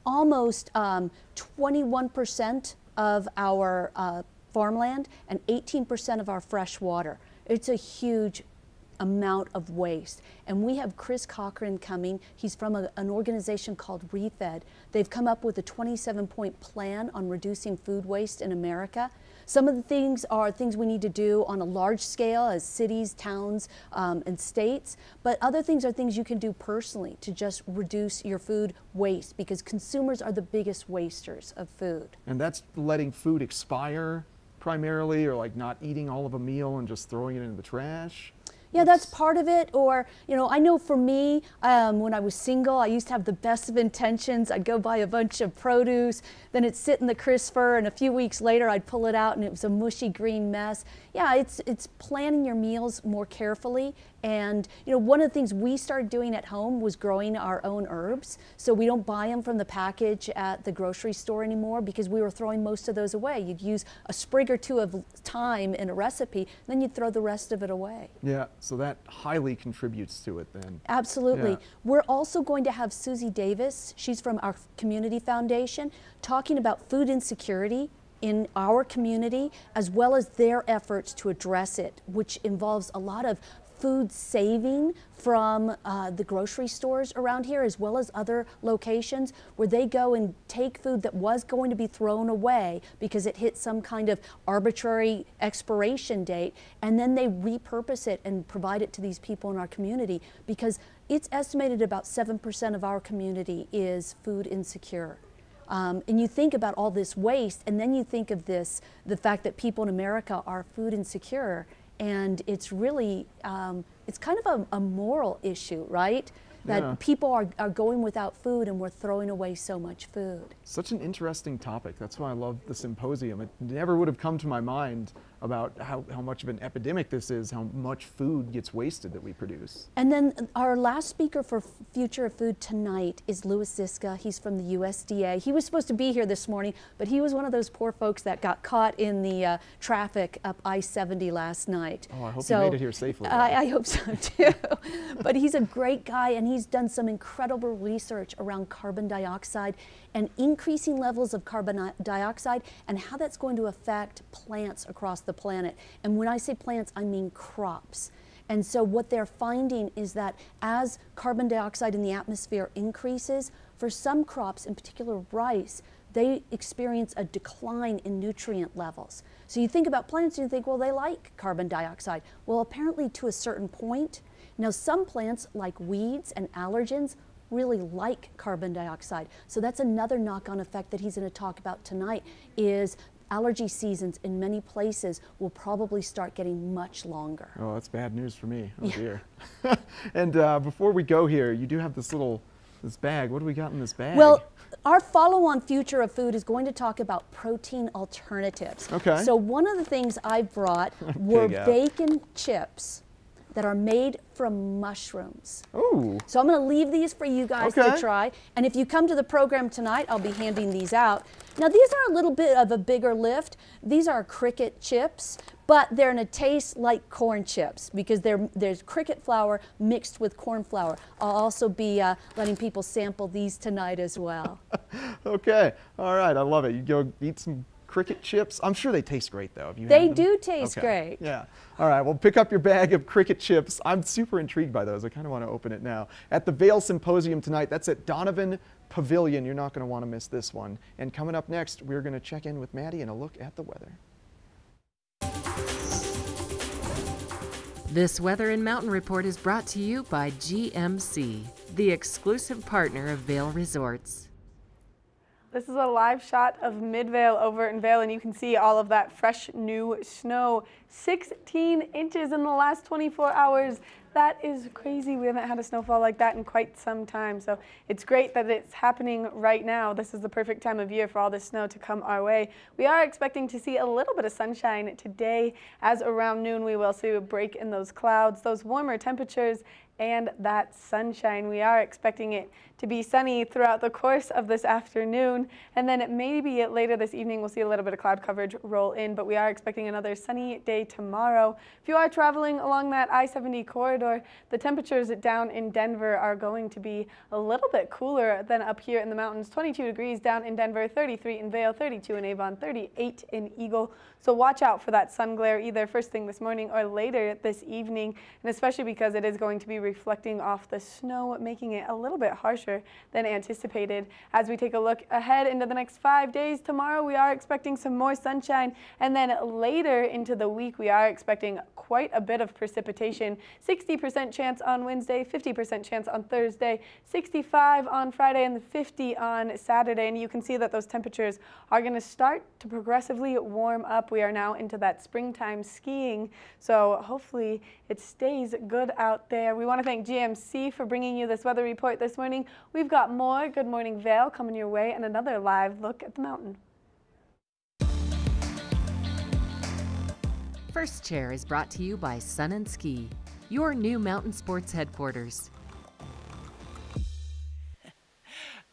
almost 21% of our farmland and 18% of our fresh water. It's a huge amount of waste. And we have Chris Cochran coming. He's from an organization called ReFed. They've come up with a 27-point plan on reducing food waste in America. Some of the things are things we need to do on a large scale as cities, towns, and states, but other things are things you can do personally to just reduce your food waste, because consumers are the biggest wasters of food. And that's letting food expire primarily, or like not eating all of a meal and just throwing it into the trash? Yeah, that's part of it. Or, you know, I know for me, when I was single, I used to have the best of intentions. I'd go buy a bunch of produce, then it'd sit in the crisper, and a few weeks later I'd pull it out and it was a mushy green mess. Yeah, it's planning your meals more carefully. And, you know, one of the things we started doing at home was growing our own herbs. So we don't buy them from the package at the grocery store anymore, because we were throwing most of those away. You'd use a sprig or two of thyme in a recipe, then you'd throw the rest of it away. Yeah, so that highly contributes to it then. Absolutely. Yeah. We're also going to have Susie Davis, she's from our community foundation, talking about food insecurity in our community, as well as their efforts to address it, which involves a lot of food saving from the grocery stores around here, as well as other locations where they go and take food that was going to be thrown away because it hit some kind of arbitrary expiration date, and then they repurpose it and provide it to these people in our community, because it's estimated about 7% of our community is food insecure. And you think about all this waste, and then you think of this, the fact that people in America are food insecure, and it's really, it's kind of a moral issue, right? That Yeah. people are going without food and we're throwing away so much food. Such an interesting topic. That's why I love the symposium. It never would have come to my mind about how much of an epidemic this is, how much food gets wasted that we produce. And then our last speaker for Future of Food tonight is Louis Ziska. He's from the USDA. He was supposed to be here this morning, but he was one of those poor folks that got caught in the traffic up I-70 last night. Oh, I hope you made it here safely. I hope so too. But he's a great guy, and he's done some incredible research around carbon dioxide and increasing levels of carbon dioxide and how that's going to affect plants across the planet. And when I say plants, I mean crops. And so what they're finding is that as carbon dioxide in the atmosphere increases, for some crops, in particular rice, they experience a decline in nutrient levels. So you think about plants and you think, well, they like carbon dioxide. Well, apparently to a certain point. Now, some plants, like weeds and allergens, really like carbon dioxide. So that's another knock-on effect that he's going to talk about tonight, is allergy seasons in many places will probably start getting much longer. Oh, that's bad news for me. Oh dear. And before we go here, you do have this little This bag, what do we got in this bag? Well, our follow-on Future of Food is going to talk about protein alternatives. Okay. So one of the things I brought were bacon chips that are made from mushrooms. Ooh. So I'm going to leave these for you guys to try. And if you come to the program tonight, I'll be handing these out. Now these are a little bit of a bigger lift. These are cricket chips, but they're going to taste like corn chips because there's cricket flour mixed with corn flour. I'll also be letting people sample these tonight as well. Okay, all right, I love it. You go eat some cricket chips. I'm sure they taste great though. They do taste great. Yeah. All right, well, pick up your bag of cricket chips. I'm super intrigued by those. I kind of want to open it now. At the Vail Symposium tonight, that's at Donovan Pavilion. You're not going to want to miss this one. And coming up next, we're going to check in with Maddie and a look at the weather. This Weather and Mountain Report is brought to you by GMC, the exclusive partner of Vail Resorts. This is a live shot of Midvale over in Vail, and you can see all of that fresh new snow. 16 inches in the last 24 hours. That is crazy. We haven't had a snowfall like that in quite some time. So it's great that it's happening right now. This is the perfect time of year for all this snow to come our way. We are expecting to see a little bit of sunshine today. As around noon, we will see a break in those clouds, those warmer temperatures, and that sunshine. We are expecting it to be sunny throughout the course of this afternoon, and then maybe later this evening we'll see a little bit of cloud coverage roll in, but we are expecting another sunny day tomorrow. If you are traveling along that I-70 corridor, the temperatures down in Denver are going to be a little bit cooler than up here in the mountains. 22 degrees down in Denver, 33 in Vail, 32 in Avon, 38 in Eagle. So watch out for that sun glare either first thing this morning or later this evening, and especially because it is going to be reflecting off the snow, making it a little bit harsher than anticipated. As we take a look ahead into the next 5 days, tomorrow we are expecting some more sunshine, and then later into the week we are expecting quite a bit of precipitation. 60% chance on Wednesday, 50% chance on Thursday, 65 on Friday, and 50 on Saturday. And you can see that those temperatures are going to start to progressively warm up. We are now into that springtime skiing, so hopefully it stays good out there. We want to thank GMC for bringing you this weather report this morning. We've got more Good Morning Vail coming your way and another live look at the mountain. First Chair is brought to you by Sun and Ski, your new mountain sports headquarters.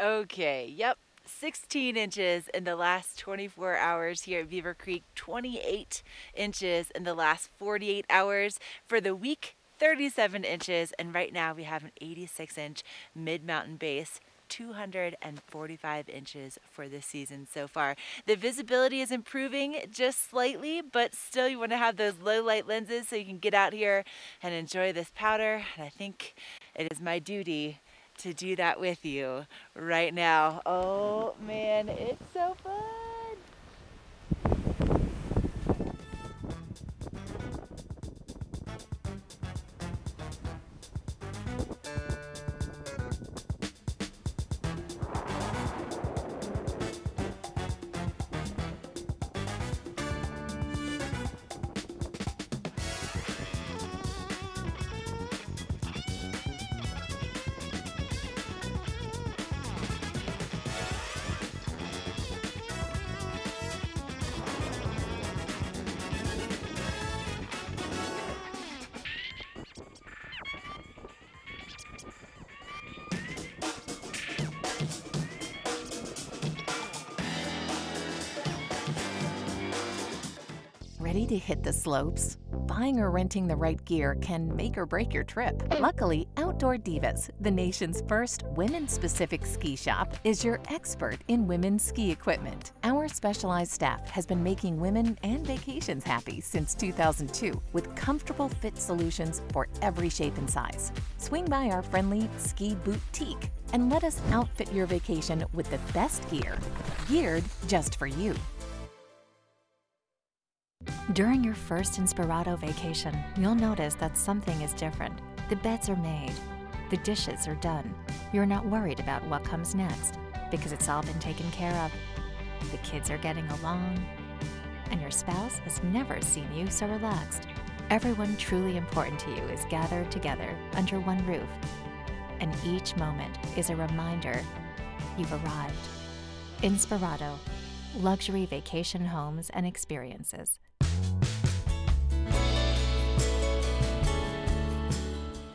Okay, yep. 16 inches in the last 24 hours here at Beaver Creek, 28 inches in the last 48 hours. For the week, 37 inches, and right now we have an 86-inch mid-mountain base, 245 inches for this season so far. The visibility is improving just slightly, but still you want to have those low light lenses so you can get out here and enjoy this powder, and I think it is my duty to do that with you right now. Oh man, it's so fun. Ready to hit the slopes? Buying or renting the right gear can make or break your trip. Luckily, Outdoor Divas, the nation's first women-specific ski shop, is your expert in women's ski equipment. Our specialized staff has been making women and vacations happy since 2002 with comfortable fit solutions for every shape and size. Swing by our friendly Ski Boutique and let us outfit your vacation with the best gear, geared just for you. During your first Inspirato vacation, you'll notice that something is different. The beds are made. The dishes are done. You're not worried about what comes next because it's all been taken care of. The kids are getting along, and your spouse has never seen you so relaxed. Everyone truly important to you is gathered together under one roof. and each moment is a reminder you've arrived. Inspirato, luxury vacation homes and experiences.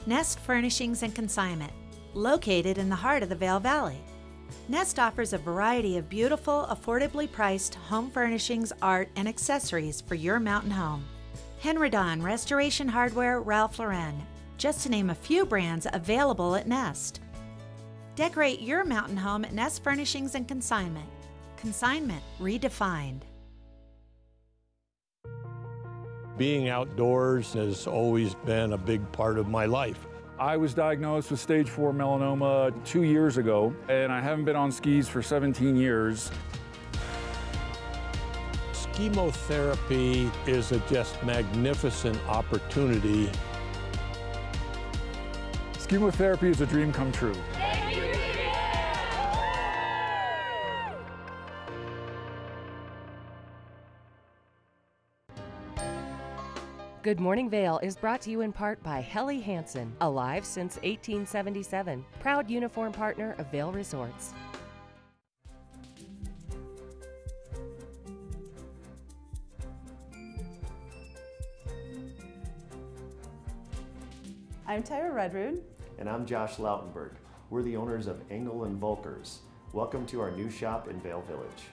Nest Furnishings and Consignment, located in the heart of the Vail Valley. Nest offers a variety of beautiful, affordably priced home furnishings, art, and accessories for your mountain home. Henredon, Restoration Hardware, Ralph Lauren, just to name a few brands available at Nest. Decorate your mountain home at Nest Furnishings and Consignment. Consignment redefined. Being outdoors has always been a big part of my life. I was diagnosed with stage 4 melanoma 2 years ago, and I haven't been on skis for 17 years. Chemotherapy is a just magnificent opportunity. Chemotherapy is a dream come true. Good Morning Vail is brought to you in part by Helly Hansen, alive since 1877, proud uniform partner of Vail Resorts. I'm Tyra Redrood. And I'm Josh Lautenberg. We're the owners of Engel & Volkers. Welcome to our new shop in Vail Village.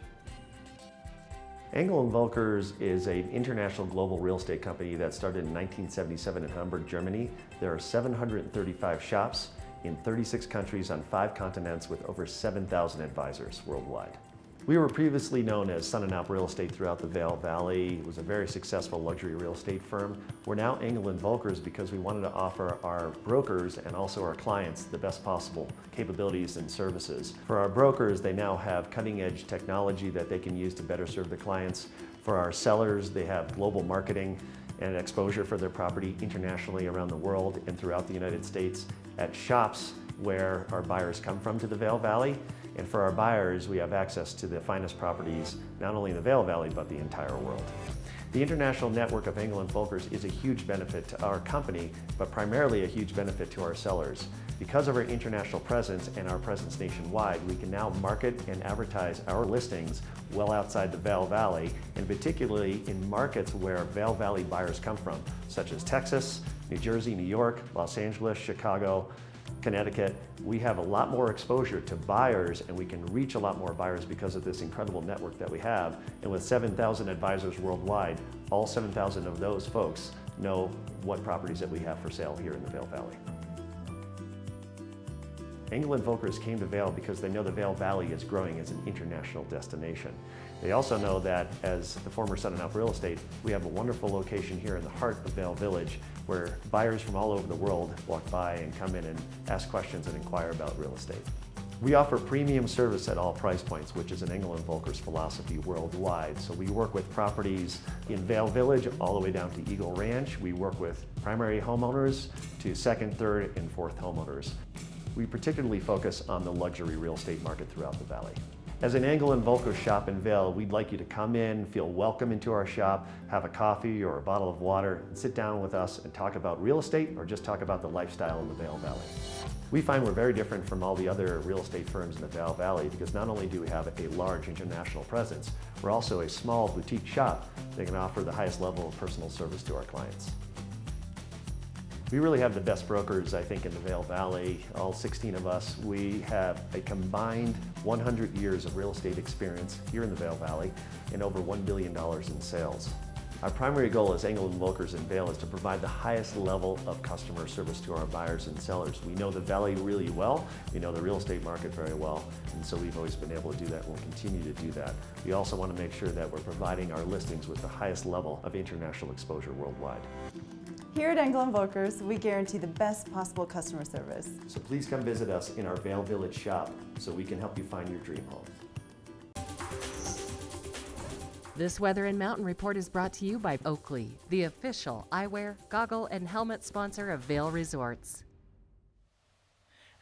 Engel & Volkers is an international global real estate company that started in 1977 in Hamburg, Germany. There are 735 shops in 36 countries on 5 continents with over 7,000 advisors worldwide. We were previously known as Sun & Alp Real Estate throughout the Vail Valley. It was a very successful luxury real estate firm. We're now Engel & Volkers because we wanted to offer our brokers and also our clients the best possible capabilities and services. For our brokers, they now have cutting-edge technology that they can use to better serve their clients. For our sellers, they have global marketing and exposure for their property internationally around the world and throughout the United States at shops where our buyers come from to the Vail Valley. And for our buyers, we have access to the finest properties, not only in the Vail Valley, but the entire world. The international network of Engel & Volkers is a huge benefit to our company, but primarily a huge benefit to our sellers. Because of our international presence and our presence nationwide, we can now market and advertise our listings well outside the Vail Valley, and particularly in markets where Vail Valley buyers come from, such as Texas, New Jersey, New York, Los Angeles, Chicago, Connecticut. We have a lot more exposure to buyers, and we can reach a lot more buyers because of this incredible network that we have. And with 7,000 advisors worldwide, all 7,000 of those folks know what properties that we have for sale here in the Vail Valley. Engel & Volkers came to Vail because they know the Vail Valley is growing as an international destination. They also know that as the former Sun & Alp Real Estate, we have a wonderful location here in the heart of Vail Village where buyers from all over the world walk by and come in and ask questions and inquire about real estate. We offer premium service at all price points, which is an Engel & Volkers philosophy worldwide. So we work with properties in Vail Village all the way down to Eagle Ranch. We work with primary homeowners to second, third, and fourth homeowners. We particularly focus on the luxury real estate market throughout the valley. As an Engel & Volkers shop in Vail, we'd like you to come in, feel welcome into our shop, have a coffee or a bottle of water, and sit down with us and talk about real estate or just talk about the lifestyle in the Vail Valley. We find we're very different from all the other real estate firms in the Vail Valley because not only do we have a large international presence, we're also a small boutique shop that can offer the highest level of personal service to our clients. We really have the best brokers, I think, in the Vail Valley, all 16 of us. We have a combined 100 years of real estate experience here in the Vail Valley and over $1 billion in sales. Our primary goal as Engel & Volkers in Vail is to provide the highest level of customer service to our buyers and sellers. We know the Valley really well, we know the real estate market very well, and so we've always been able to do that and we'll continue to do that. We also want to make sure that we're providing our listings with the highest level of international exposure worldwide. Here at Engel & Volkers, we guarantee the best possible customer service. So please come visit us in our Vail Village shop so we can help you find your dream home. This Weather and Mountain Report is brought to you by Oakley, the official eyewear, goggle, and helmet sponsor of Vail Resorts.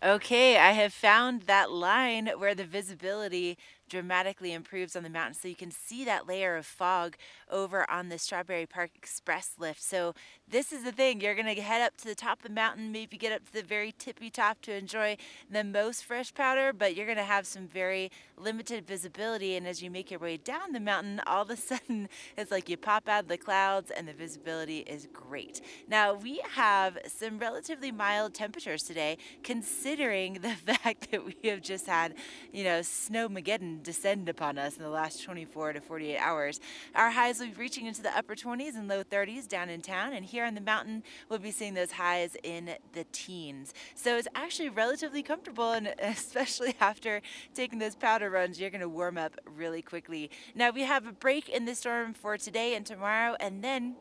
Okay, I have found that line where the visibility dramatically improves on the mountain. So you can see that layer of fog over on the Strawberry Park Express lift. So this is the thing. You're going to head up to the top of the mountain, maybe get up to the very tippy top to enjoy the most fresh powder, but you're going to have some very limited visibility. And as you make your way down the mountain, all of a sudden it's like you pop out of the clouds and the visibility is great. Now we have some relatively mild temperatures today, considering the fact that we have just had, you know, snowmageddon descend upon us in the last 24 to 48 hours. Our highs will be reaching into the upper 20s and low 30s down in town, and here on the mountain we'll be seeing those highs in the teens. So it's actually relatively comfortable, and especially after taking those powder runs, you're going to warm up really quickly. Now we have a break in the storm for today and tomorrow, and then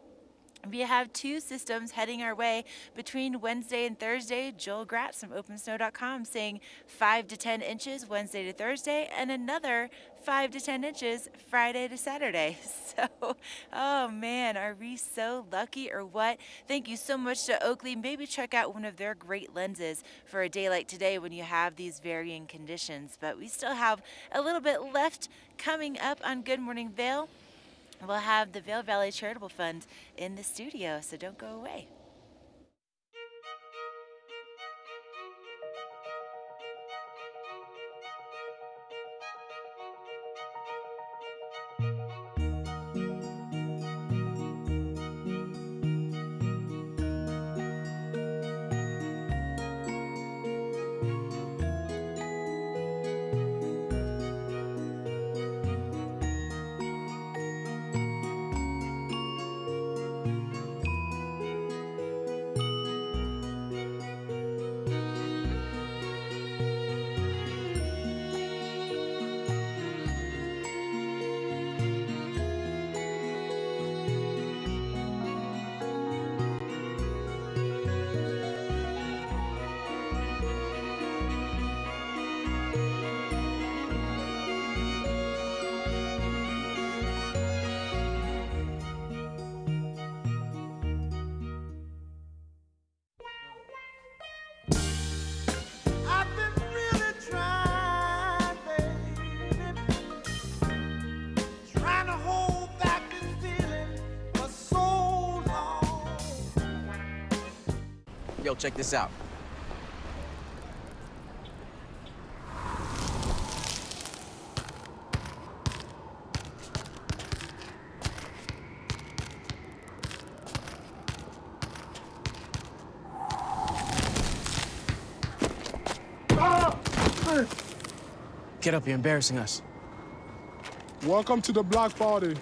we have two systems heading our way between Wednesday and Thursday. Joel Gratz from OpenSnow.com saying 5 to 10 inches Wednesday to Thursday, and another 5 to 10 inches Friday to Saturday. So, oh man, are we so lucky or what? Thank you so much to Oakley. Maybe check out one of their great lenses for a day like today when you have these varying conditions. But we still have a little bit left coming up on Good Morning Vail. We'll have the Vail Valley Charitable Fund in the studio, so don't go away. Yo, check this out. Get up, you're embarrassing us. Welcome to the block party.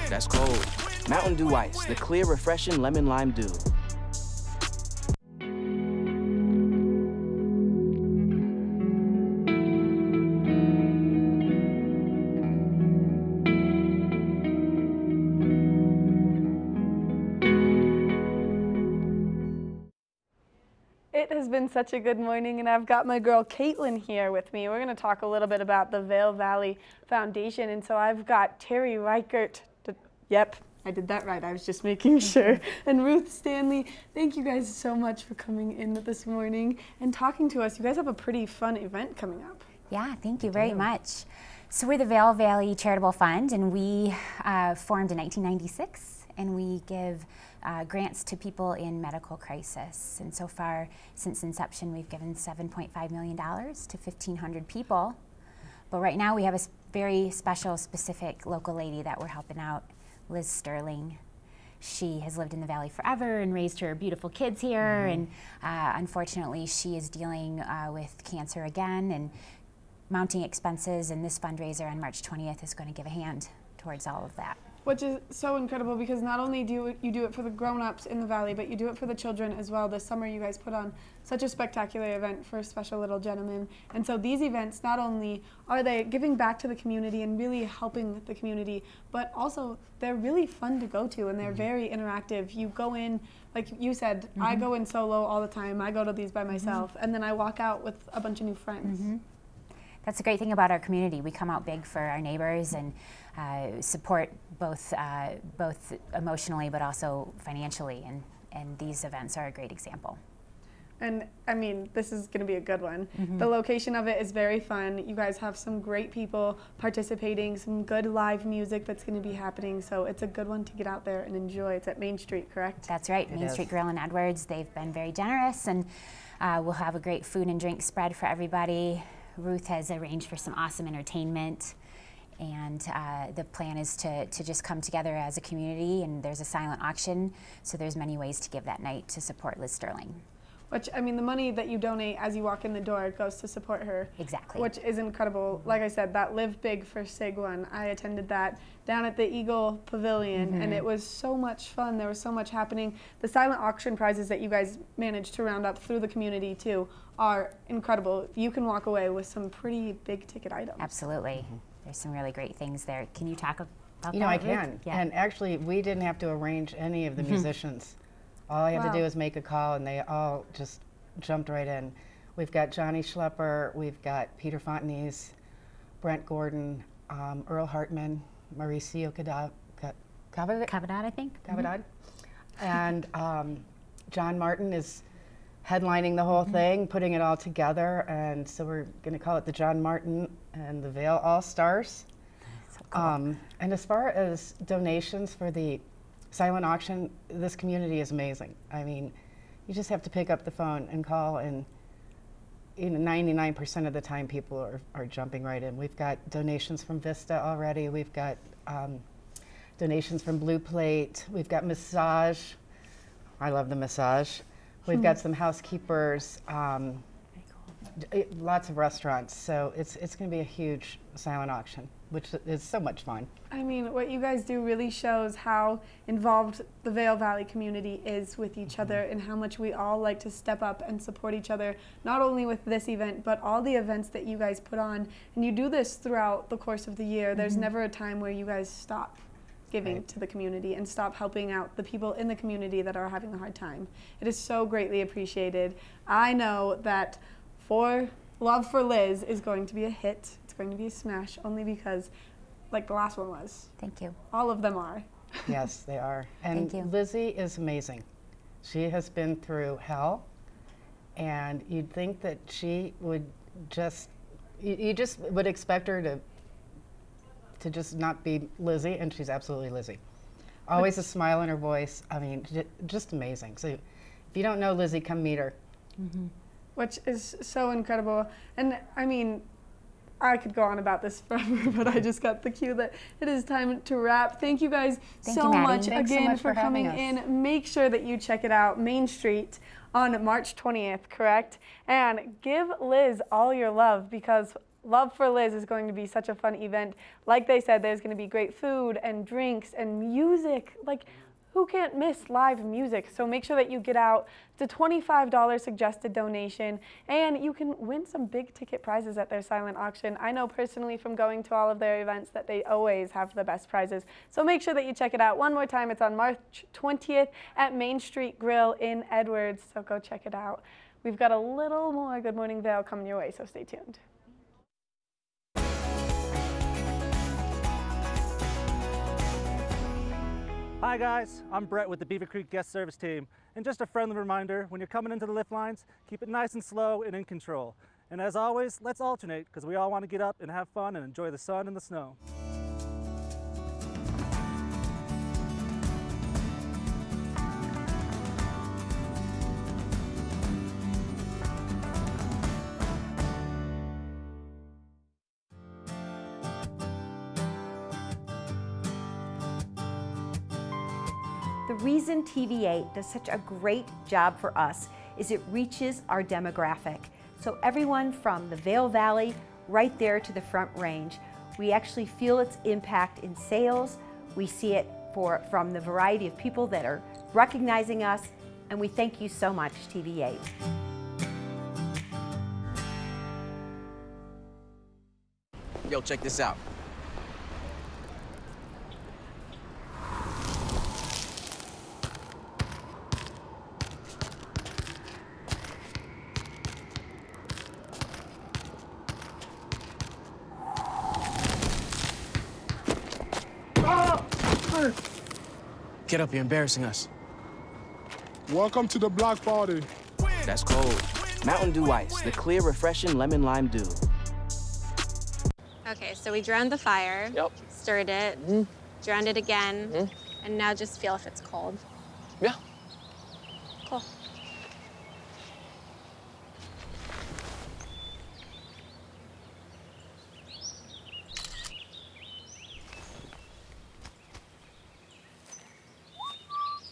That's cold. Mountain Dew Ice, the clear, refreshing lemon lime dew. It has been such a good morning, and I've got my girl Caitlin here with me. We're going to talk a little bit about the Vail Valley Foundation, and so I've got Terry Reichert. Yep, I did that right. I was just making sure. And Ruth Stanley, thank you guys so much for coming in this morning and talking to us. You guys have a pretty fun event coming up. Yeah, thank you very much. So we're the Vail Valley Charitable Fund, and we formed in 1996, and we give grants to people in medical crisis. And so far, since inception, we've given $7.5 million to 1,500 people. But right now, we have a very special, specific local lady that we're helping out, Liz Sterling. She has lived in the Valley forever and raised her beautiful kids here, and unfortunately, she is dealing with cancer again and mounting expenses, and this fundraiser on March 20th is going to give a hand towards all of that. Which is so incredible, because not only do you do it for the grown-ups in the Valley, but you do it for the children as well. This summer you guys put on such a spectacular event for Special Little Gentlemen. And so these events, not only are they giving back to the community and really helping the community, but also they're really fun to go to, and they're very interactive. You go in, like you said, I go in solo all the time. I go to these by myself, and then I walk out with a bunch of new friends. That's the great thing about our community. We come out big for our neighbors and support both emotionally but also financially, and these events are a great example. And I mean, this is going to be a good one. Mm-hmm. The location of it is very fun. You guys have some great people participating, some good live music that's going to be happening. So it's a good one to get out there and enjoy. It's at Main Street, correct? That's right, Main Street Grill in Edwards. They've been very generous, and we'll have a great food and drink spread for everybody. Ruth has arranged for some awesome entertainment. And the plan is to just come together as a community, and there's a silent auction, so there's many ways to give that night to support Liz Sterling. Which, I mean, the money that you donate as you walk in the door goes to support her. Exactly. Which is incredible. Like I said, that Live Big for SIG one, I attended that down at the Eagle Pavilion, and it was so much fun. There was so much happening. The silent auction prizes that you guys managed to round up through the community, too, are incredible. You can walk away with some pretty big ticket items. Absolutely. There's some really great things there. Can you talk about that? You know, I Ruth? can. Yeah. And actually, we didn't have to arrange any of the musicians. All I had to do was make a call, and they all just jumped right in. We've got Johnny Schlepper, we've got Peter Fontenise, Brent Gordon, Earl Hartman, Mauricio Cavadad, I think. Cavadad. And John Martin is headlining the whole thing, putting it all together, and so we're going to call it the John Martin and the Vail All-Stars. So cool. And as far as donations for the silent auction, this community is amazing. I mean, you just have to pick up the phone and call, and 99% of the time people are jumping right in. We've got donations from Vista already. We've got donations from Blue Plate. We've got massage. I love the massage. We've got some housekeepers, lots of restaurants. So it's going to be a huge silent auction, which is so much fun. I mean, what you guys do really shows how involved the Vail Valley community is with each other, and how much we all like to step up and support each other, not only with this event, but all the events that you guys put on. And you do this throughout the course of the year. There's never a time where you guys stop giving to the community and stop helping out the people in the community that are having a hard time. It is so greatly appreciated. I know that Love for Liz is going to be a hit. It's going to be a smash, only because, like the last one was. Thank you. All of them are. Yes, they are. And Thank you. Lizzie is amazing. She has been through hell, and you'd think that she would just, you just would expect her to just not be Lizzie, and she's absolutely Lizzie. Always a smile in her voice. I mean, just amazing. So if you don't know Lizzie, come meet her. Which is so incredible. And I mean, I could go on about this forever, but I just got the cue that it is time to wrap. Thank you guys so much again for coming in. Make sure that you check it out, Main Street, on March 20th, correct? And give Liz all your love, because Love for Liz is going to be such a fun event. Like they said, there's going to be great food and drinks and music. Like, who can't miss live music? So make sure that you get out. It's a $25 suggested donation, and you can win some big ticket prizes at their silent auction. I know personally from going to all of their events that they always have the best prizes. So make sure that you check it out. One more time, it's on March 20th at Main Street Grill in Edwards, so go check it out. We've got a little more Good Morning Vail coming your way, so stay tuned. Hi guys, I'm Brett with the Beaver Creek Guest Service Team, and just a friendly reminder, when you're coming into the lift lines, keep it nice and slow and in control. And as always, let's alternate, because we all want to get up and have fun and enjoy the sun and the snow. The reason TV8 does such a great job for us is it reaches our demographic. So everyone from the Vail Valley right there to the Front Range, we actually feel its impact in sales. We see it from the variety of people that are recognizing us, and we thank you so much, TV8. Yo, check this out. Get up, you're embarrassing us. Welcome to the block party. That's cold. Mountain Dew Ice, the clear, refreshing lemon lime dew. Okay, so we drowned the fire. Yep. Stirred it. Drowned it again. And now just feel if it's cold. Yeah. Cool.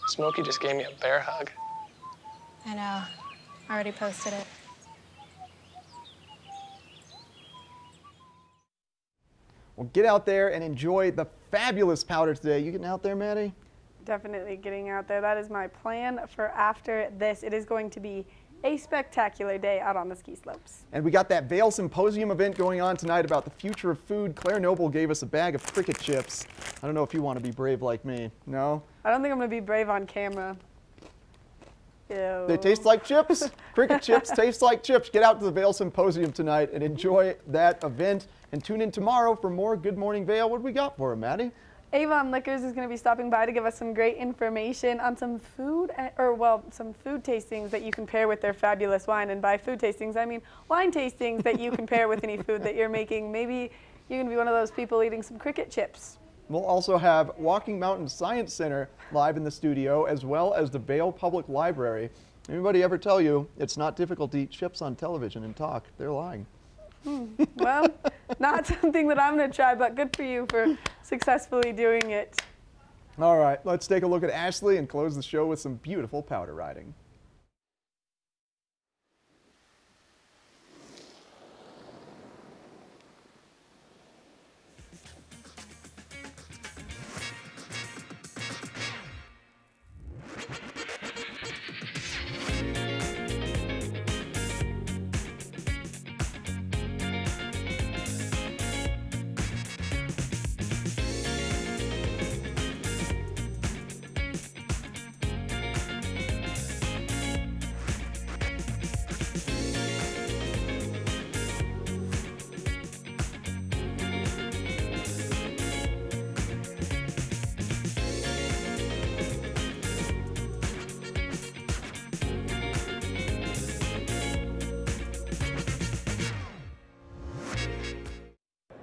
Smokey just gave me a bear hug. I know. Already posted it. Well, get out there and enjoy the fabulous powder today. You getting out there, Maddie? Definitely getting out there. That is my plan for after this. It is going to be a spectacular day out on the ski slopes. And we got that Vail Symposium event going on tonight about the future of food. Claire Noble gave us a bag of cricket chips. I don't know if you want to be brave like me. No? I don't think I'm going to be brave on camera. Ew. They taste like chips. Cricket chips taste like chips. Get out to the Vail Symposium tonight and enjoy that event. And tune in tomorrow for more Good Morning Vail. What do we got for him, Maddie? Avon Liquors is going to be stopping by to give us some great information on some food, some food tastings that you can pair with their fabulous wine. And by food tastings, I mean wine tastings that you can pair with any food that you're making. Maybe you're going to be one of those people eating some cricket chips. We'll also have Walking Mountain Science Center live in the studio, as well as the Vail Public Library. Anybody ever tell you it's not difficult to eat chips on television and talk? They're lying. Well, not something that I'm going to try, but good for you for successfully doing it. All right, let's take a look at Ashley and close the show with some beautiful powder riding.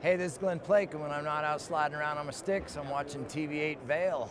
Hey, this is Glenn Plake, and when I'm not out sliding around on my sticks, I'm watching TV8 Vail.